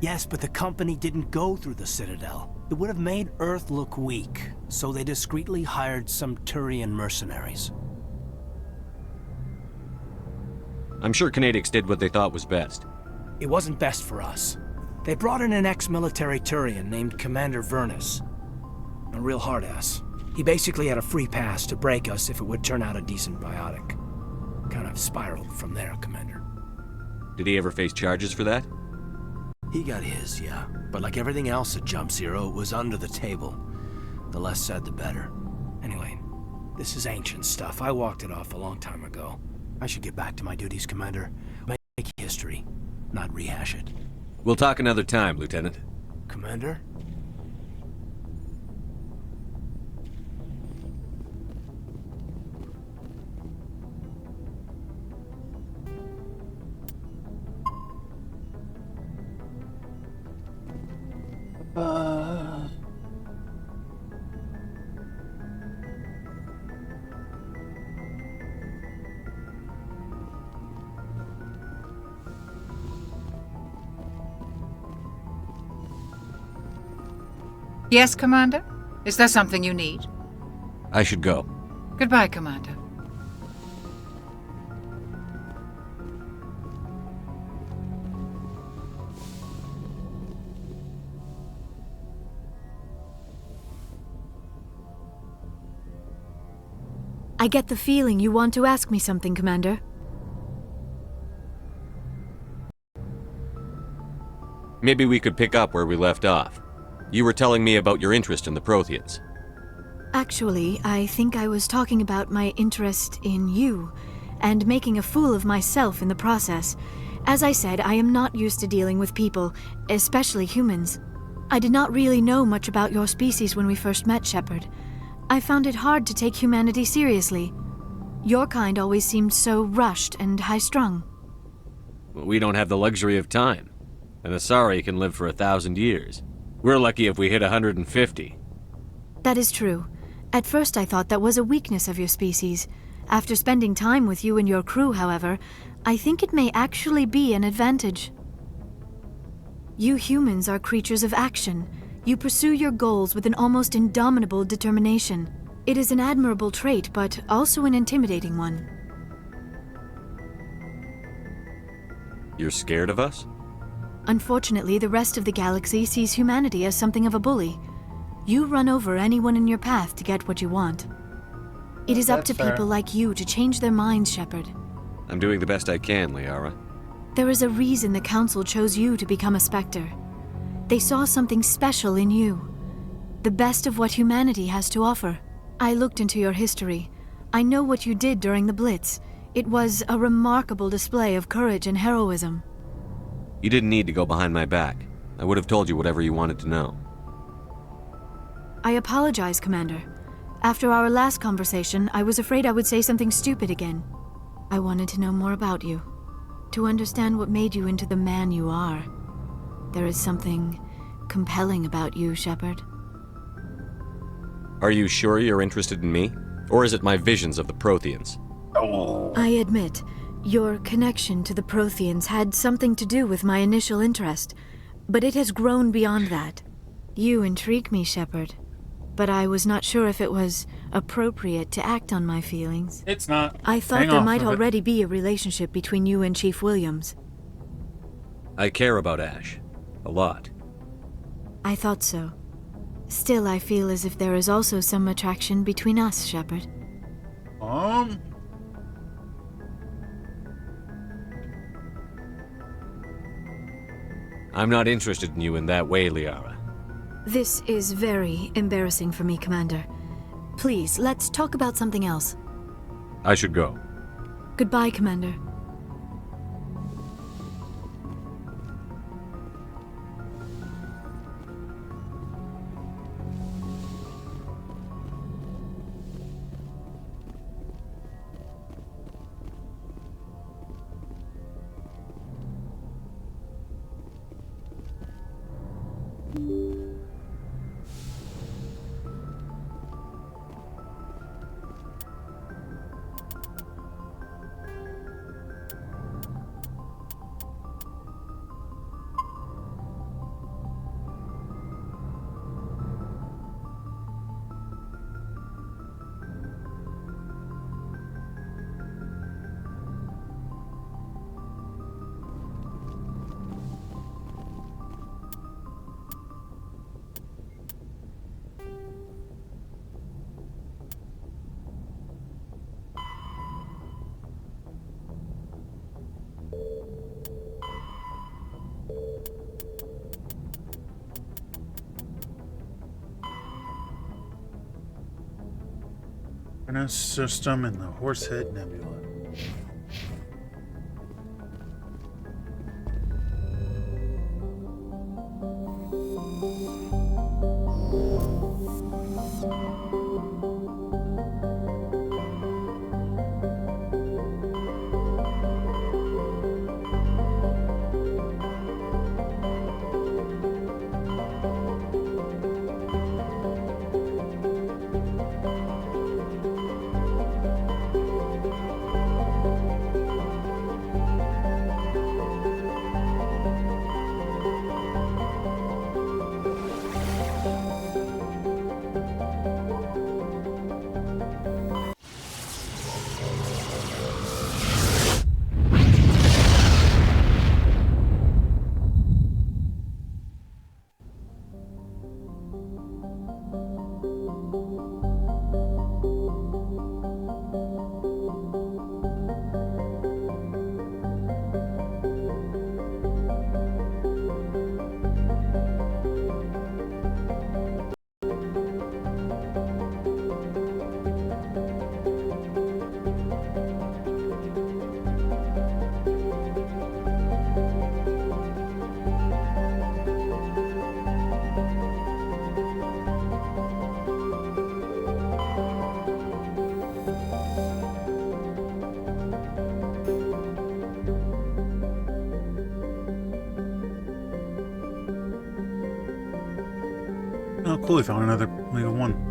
K: Yes, but the company didn't go through the Citadel. It would have made Earth look weak, so they discreetly hired some Turian mercenaries.
C: I'm sure Canadix did what they thought was best.
K: It wasn't best for us. They brought in an ex-military Turian named Commander Vernus. A real hard-ass. He basically had a free pass to break us if it would turn out a decent biotic. Kind of spiraled from there, Commander.
C: Did he ever face charges for that?
K: He got his, yeah. But like everything else at Jump Zero, it was under the table. The less said, the better. Anyway, this is ancient stuff. I walked it off a long time ago. I should get back to my duties, Commander. Make history, not rehash it.
C: We'll talk another time, Lieutenant.
K: Commander?
L: Yes, Commander? Is there something you need?
C: I should go.
L: Goodbye, Commander.
M: I get the feeling you want to ask me something, Commander.
C: Maybe we could pick up where we left off. You were telling me about your interest in the Protheans.
M: Actually, I think I was talking about my interest in you, and making a fool of myself in the process. As I said, I am not used to dealing with people, especially humans. I did not really know much about your species when we first met, Shepard. I found it hard to take humanity seriously. Your kind always seemed so rushed and high-strung.
C: We don't have the luxury of time. An Asari can live for 1,000 years. We're lucky if we hit 150.
M: That is true. At first I thought that was a weakness of your species. After spending time with you and your crew, however, I think it may actually be an advantage. You humans are creatures of action. You pursue your goals with an almost indomitable determination. It is an admirable trait, but also an intimidating one.
C: You're scared of us?
M: Unfortunately, the rest of the galaxy sees humanity as something of a bully. You run over anyone in your path to get what you want. It is up to people like you to change their minds, Shepard.
C: I'm doing the best I can, Liara.
M: There is a reason the Council chose you to become a Spectre. They saw something special in you. The best of what humanity has to offer. I looked into your history. I know what you did during the Blitz. It was a remarkable display of courage and heroism.
C: You didn't need to go behind my back. I would have told you whatever you wanted to know.
M: I apologize, Commander. After our last conversation, I was afraid I would say something stupid again. I wanted to know more about you. To understand what made you into the man you are. There is something compelling about you, Shepard.
C: Are you sure you're interested in me? Or is it my visions of the Protheans?
M: I admit, your connection to the Protheans had something to do with my initial interest, but it has grown beyond that. You intrigue me, Shepard, but I was not sure if it was appropriate to act on my feelings.
A: It's not.
M: I thought there might already be a relationship between you and Chief Williams.
C: I care about Ash. A lot.
M: I thought so. Still, I feel as if there is also some attraction between us, Shepard.
C: I'm not interested in you in that way, Liara.
M: This is very embarrassing for me, Commander. Please, let's talk about something else.
C: I should go.
M: Goodbye, Commander.
A: Coordinate system in the Horsehead Nebula. Oh, cool, we found another legal one.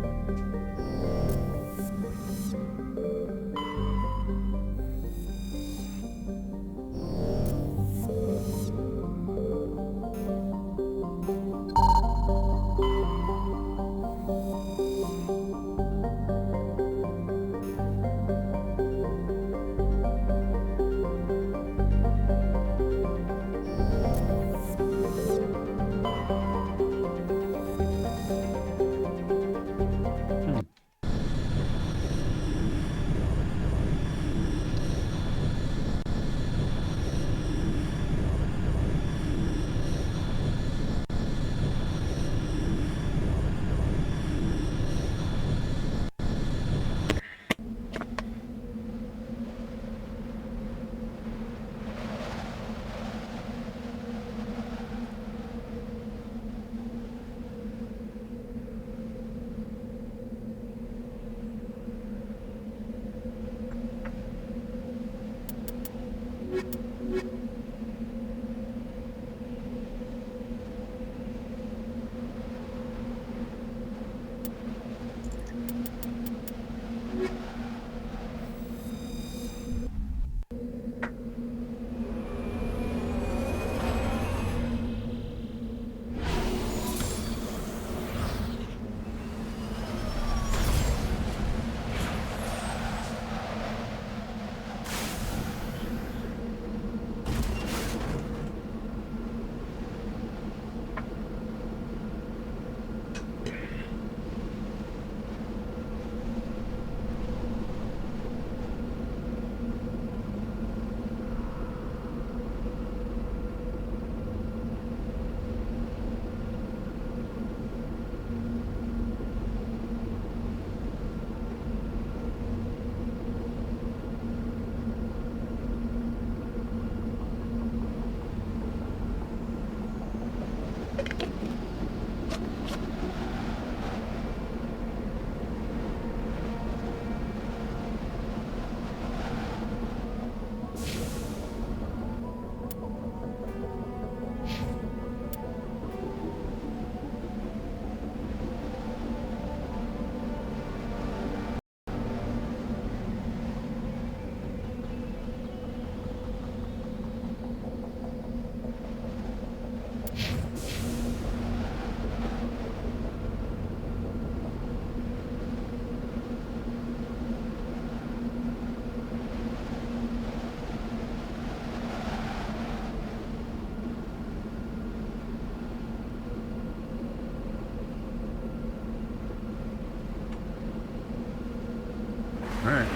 A: Alright.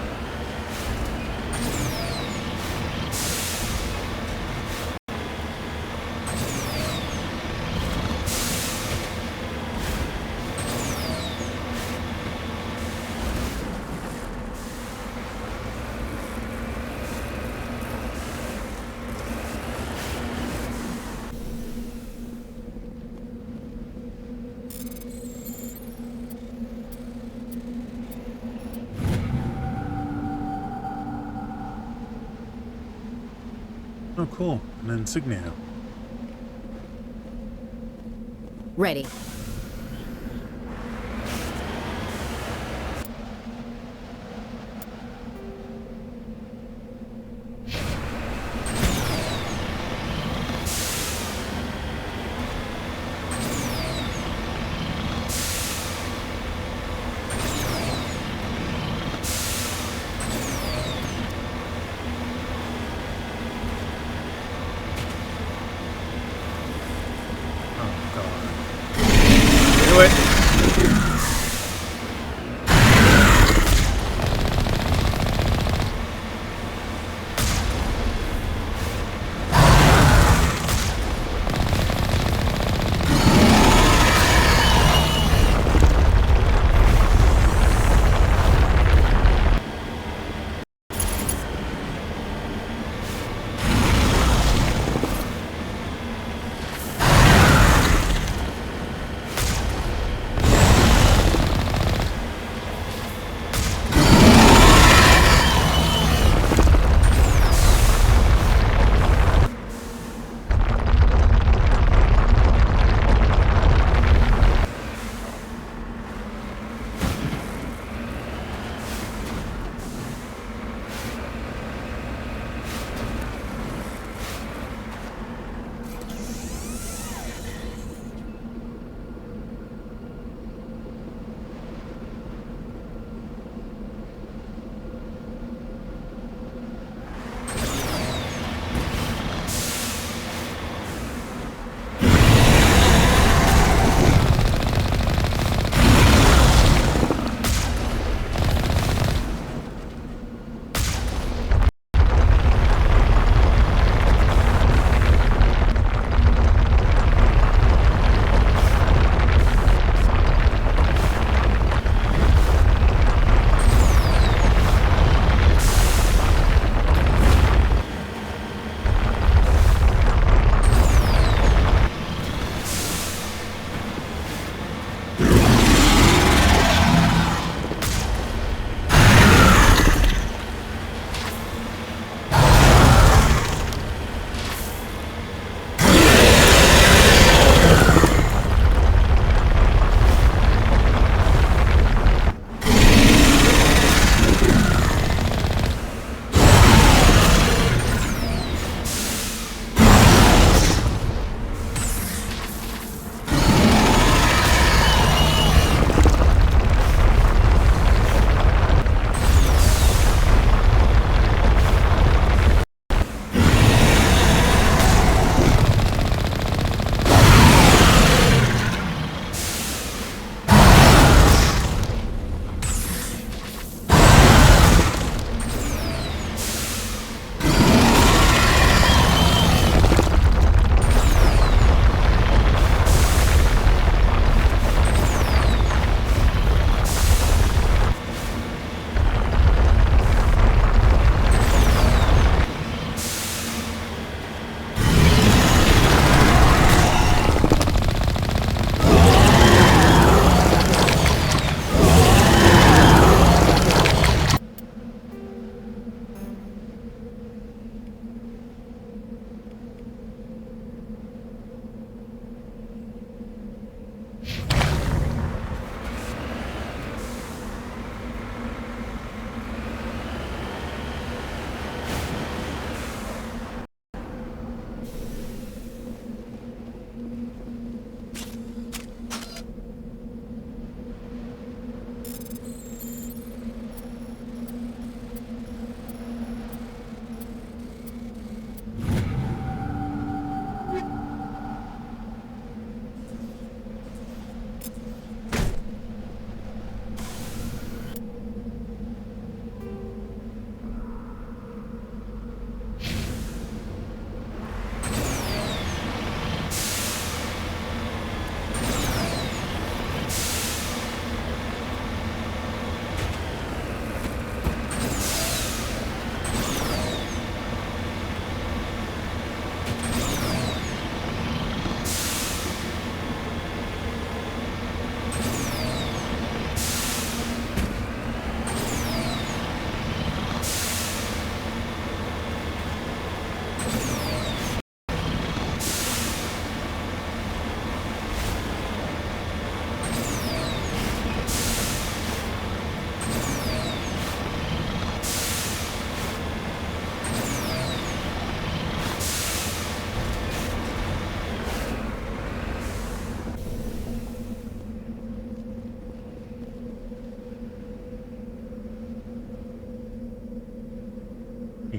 A: Oh, cool. An insignia.
B: Ready.
A: Do it.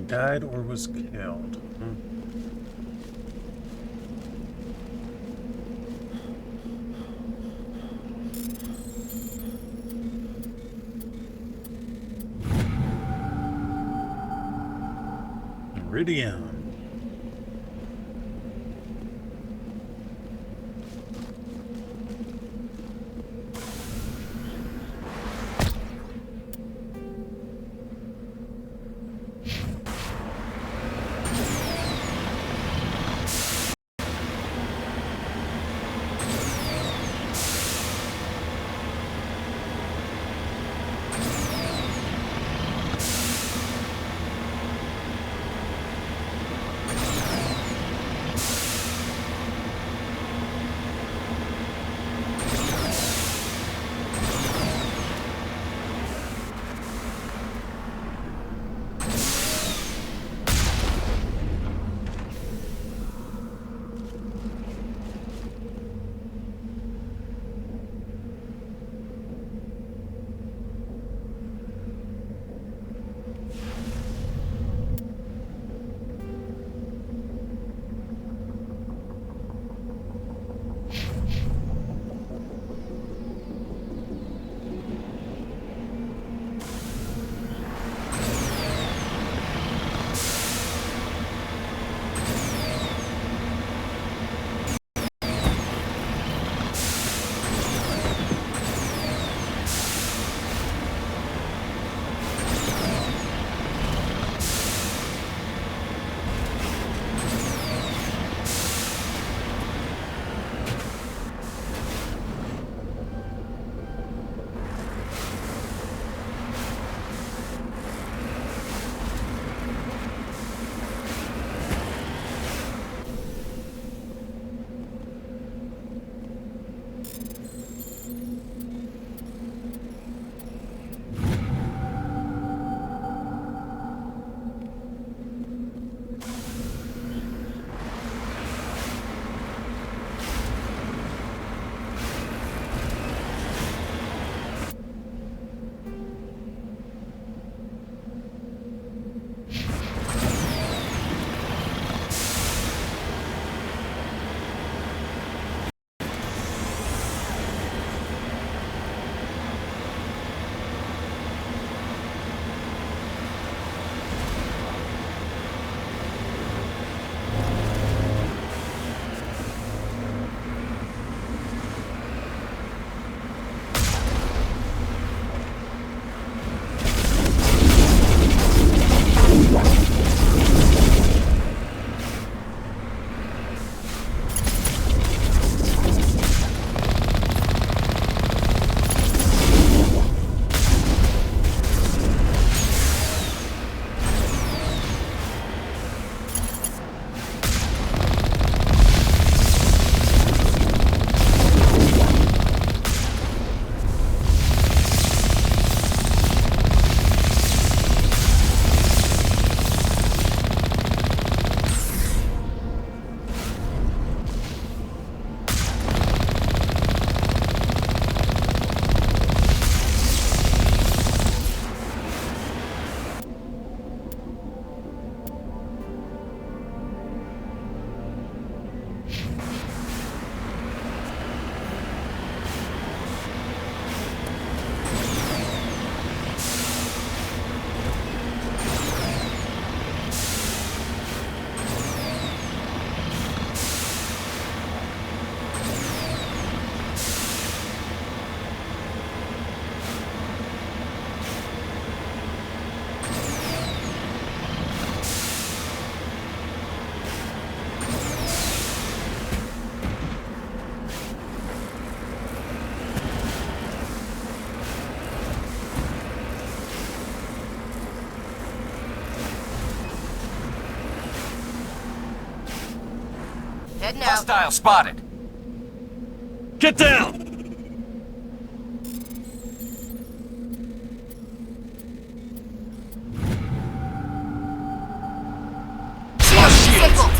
A: died or was killed. Iridium.
B: Heading out.
E: Hostile spotted.
C: Get down!
B: Disabled.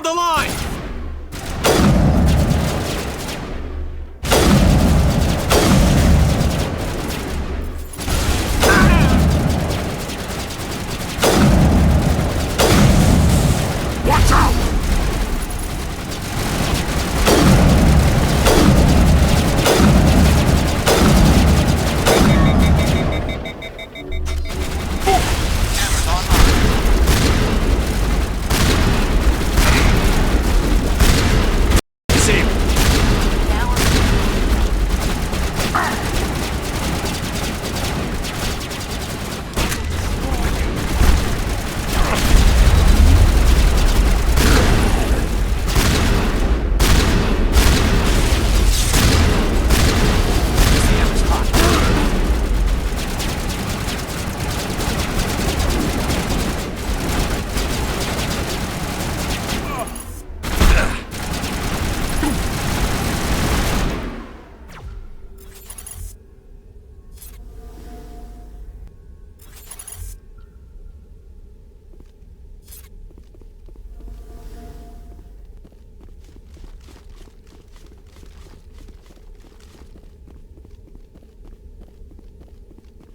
C: Hold the line!
I: Watch out!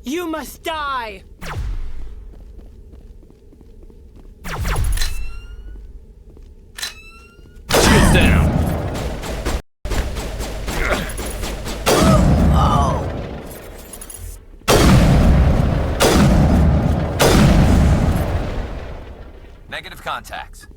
N: You must die!
C: Shields down!
E: Negative contacts.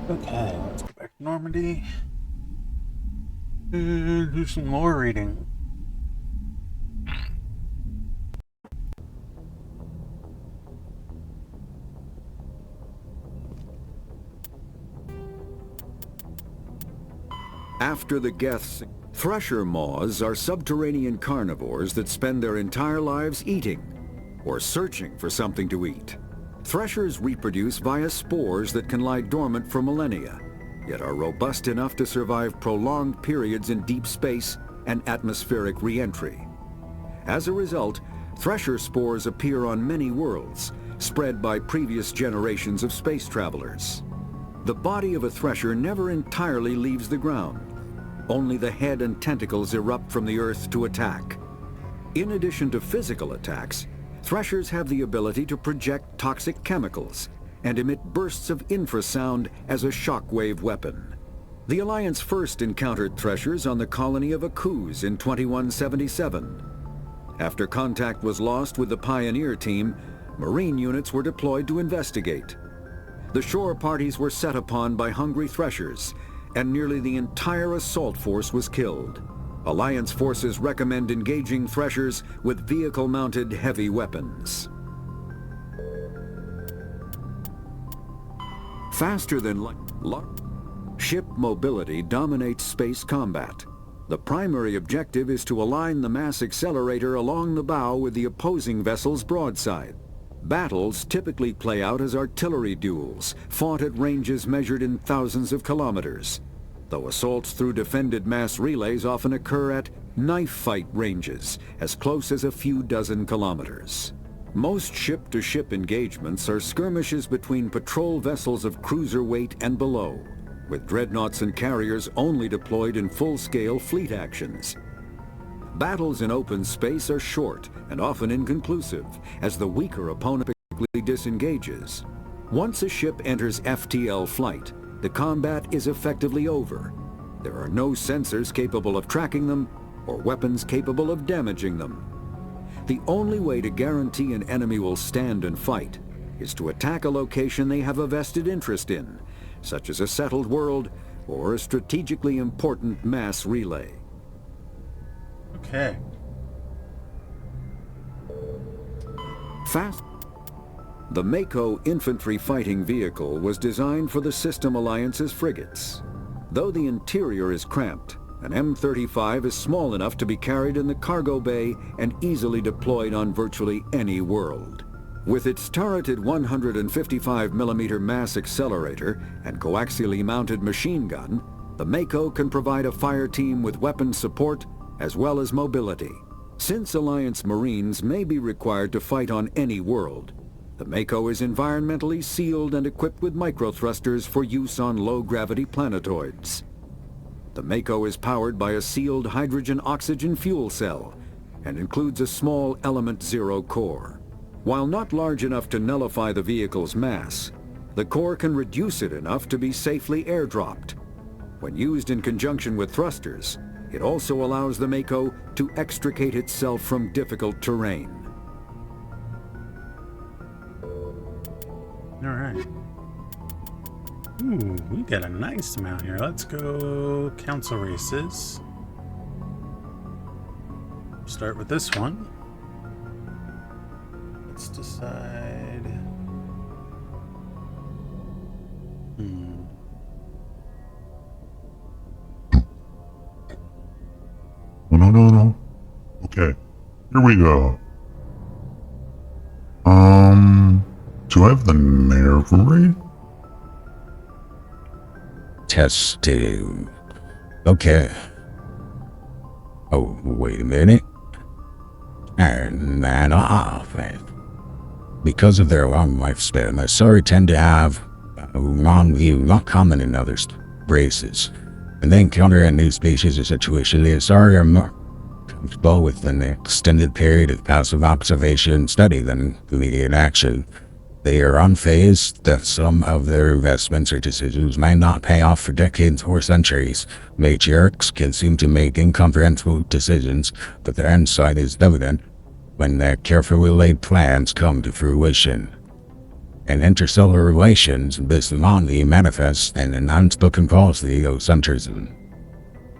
A: Okay, let's go back to Normandy and do some lore reading.
O: After the Geths, thresher maws are subterranean carnivores that spend their entire lives eating or searching for something to eat. Threshers reproduce via spores that can lie dormant for millennia. yet are robust enough to survive prolonged periods in deep space and atmospheric re-entry. As a result, Thresher spores appear on many worlds, spread by previous generations of space travelers. The body of a Thresher never entirely leaves the ground. Only the head and tentacles erupt from the Earth to attack. In addition to physical attacks, Threshers have the ability to project toxic chemicals and emit bursts of infrasound as a shockwave weapon. The Alliance first encountered Threshers on the colony of Akuz in 2177. After contact was lost with the Pioneer team, Marine units were deployed to investigate. The shore parties were set upon by hungry Threshers, and nearly the entire assault force was killed. Alliance forces recommend engaging Threshers with vehicle-mounted heavy weapons. Faster than light, ship mobility dominates space combat. The primary objective is to align the mass accelerator along the bow with the opposing vessel's broadside. Battles typically play out as artillery duels, fought at ranges measured in thousands of kilometers, though assaults through defended mass relays often occur at knife fight ranges, as close as a few dozen kilometers. Most ship-to-ship engagements are skirmishes between patrol vessels of cruiser weight and below, with dreadnoughts and carriers only deployed in full-scale fleet actions. Battles in open space are short and often inconclusive, as the weaker opponent quickly disengages. Once a ship enters FTL flight, the combat is effectively over. There are no sensors capable of tracking them or weapons capable of damaging them. The only way to guarantee an enemy will stand and fight is to attack a location they have a vested interest in, such as a settled world or a strategically important mass relay.
A: Okay.
O: The Mako infantry fighting vehicle was designed for the System Alliance's frigates. Though the interior is cramped, an M35 is small enough to be carried in the cargo bay and easily deployed on virtually any world. With its turreted 155mm mass accelerator and coaxially mounted machine gun, the Mako can provide a fire team with weapon support as well as mobility. Since Alliance Marines may be required to fight on any world, the Mako is environmentally sealed and equipped with microthrusters for use on low-gravity planetoids. The Mako is powered by a sealed hydrogen-oxygen fuel cell and includes a small Element Zero core. While not large enough to nullify the vehicle's mass, the core can reduce it enough to be safely airdropped. When used in conjunction with thrusters, it also allows the Mako to extricate itself from difficult terrain.
A: All right. Ooh, we got a nice amount here. Let's go council races. Start with this one. Let's decide.
I: No. Okay, here we go. Do I have the nerve rate?
P: Testing. Okay. Oh, wait a minute. And then off. Because of their long lifespan, the Asari tend to have a long view not common in other races. And they encounter a new species or situation, the Asari are more comfortable with an extended period of passive observation and study than immediate action. They are unfazed that some of their investments or decisions may not pay off for decades or centuries. Matriarchs can seem to make incomprehensible decisions, but their insight is evident when their carefully laid plans come to fruition. In interstellar relations, this anomaly manifests in an unspoken policy of centrism.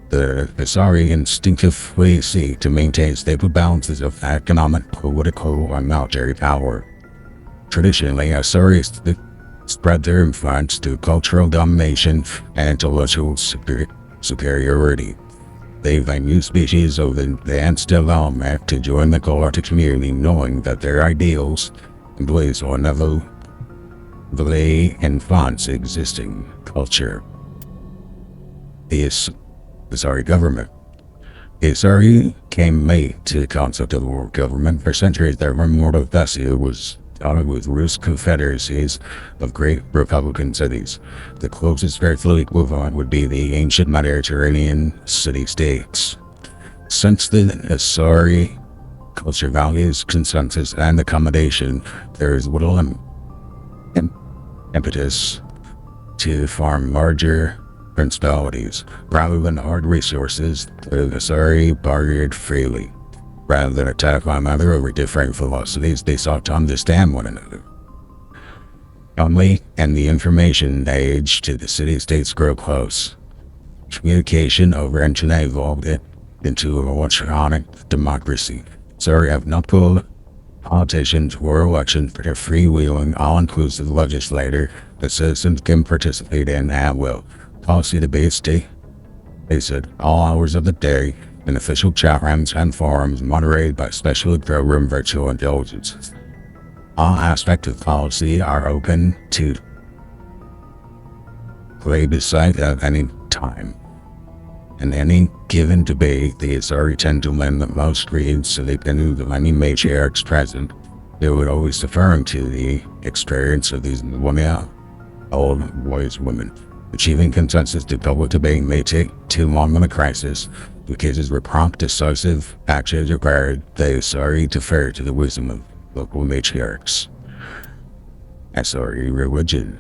P: The Asari instinctively seek to maintain stable balances of economic, political, and military power. Traditionally, Asaris spread their influence to cultural domination and intellectual superiority. They invite new species of advanced development to join the galactic community, knowing that their ideals will inevitably influence existing culture. the Asari government. The Asari came late to the concept of world government. For centuries, their immortal Vessia was dotted with loose confederacies of great republican cities. The closest earthly equivalent would be the ancient Mediterranean city-states. Since the Asari culture values consensus and accommodation, there is little impetus to farm larger principalities. Rather than hard resources, the Asari bartered freely. Rather than attack one another over different philosophies, they sought to understand one another. Only in the information age did the city-states grow close. Communication over internet evolved it into an electronic democracy. Asari have not pulled politicians or elections for a freewheeling, all-inclusive legislator that citizens can participate in at will. Policy debates they said all hours of the day in official chat rooms and forums moderated by specially programmed virtual intelligences. All aspects of policy are open to plebiscite at any time. In any given debate, the Asari tend to lend the most reads to the opinions of any matriarchs present. They would always deferring to the experience of these old wise women. Achieving consensus to public debate may take too long in a crisis. The cases where prompt, decisive action is required, the Asari defer to the wisdom of local matriarchs. Asari religion.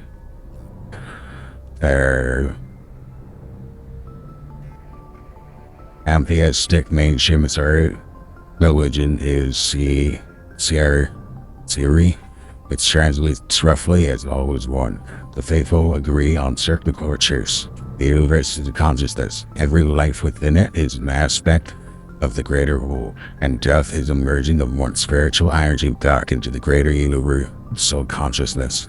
P: Their atheistic mainstream Asari religion is the Siri. It translates roughly as all is one. The faithful agree on certain core truths. The universe is a consciousness. Every life within it is an aspect of the greater whole, and death is a merging of one spiritual energy back into the greater universal consciousness.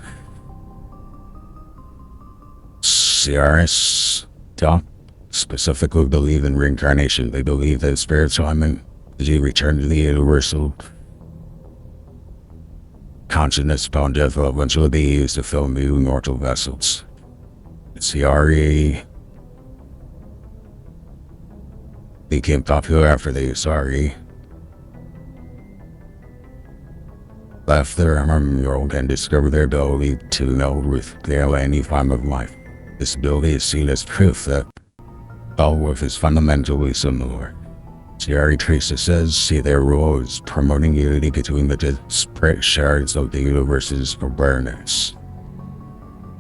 P: Sirius don't specifically believe in reincarnation. They believe that spiritual energy return to the universal consciousness upon death will eventually be used to fill new mortal vessels. Asari became popular after the Asari left their world and discovered their ability to know with any form of life. This ability is seen as proof that all life is fundamentally similar. Asari priestesses see their role as promoting unity between the disparate shards of the universe's awareness.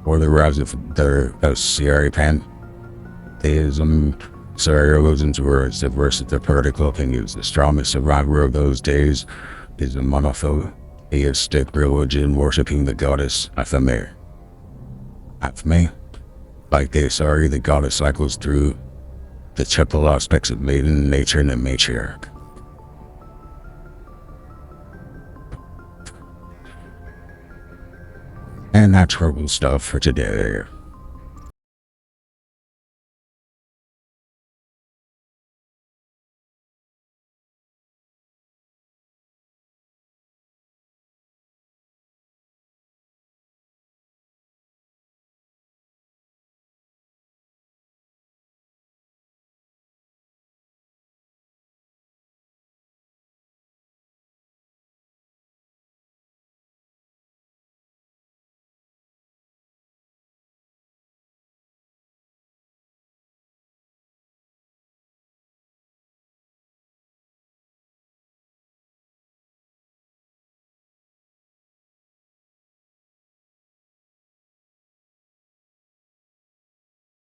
P: For the rise of the Asari pantheism, Asari religions were as diverse as their political opinions. The strongest survivor of those days is a monotheistic religion worshipping the goddess Athame. Like the Asari, the goddess cycles through the triple aspects of maiden, nature, and matriarch. And that's horrible stuff for today.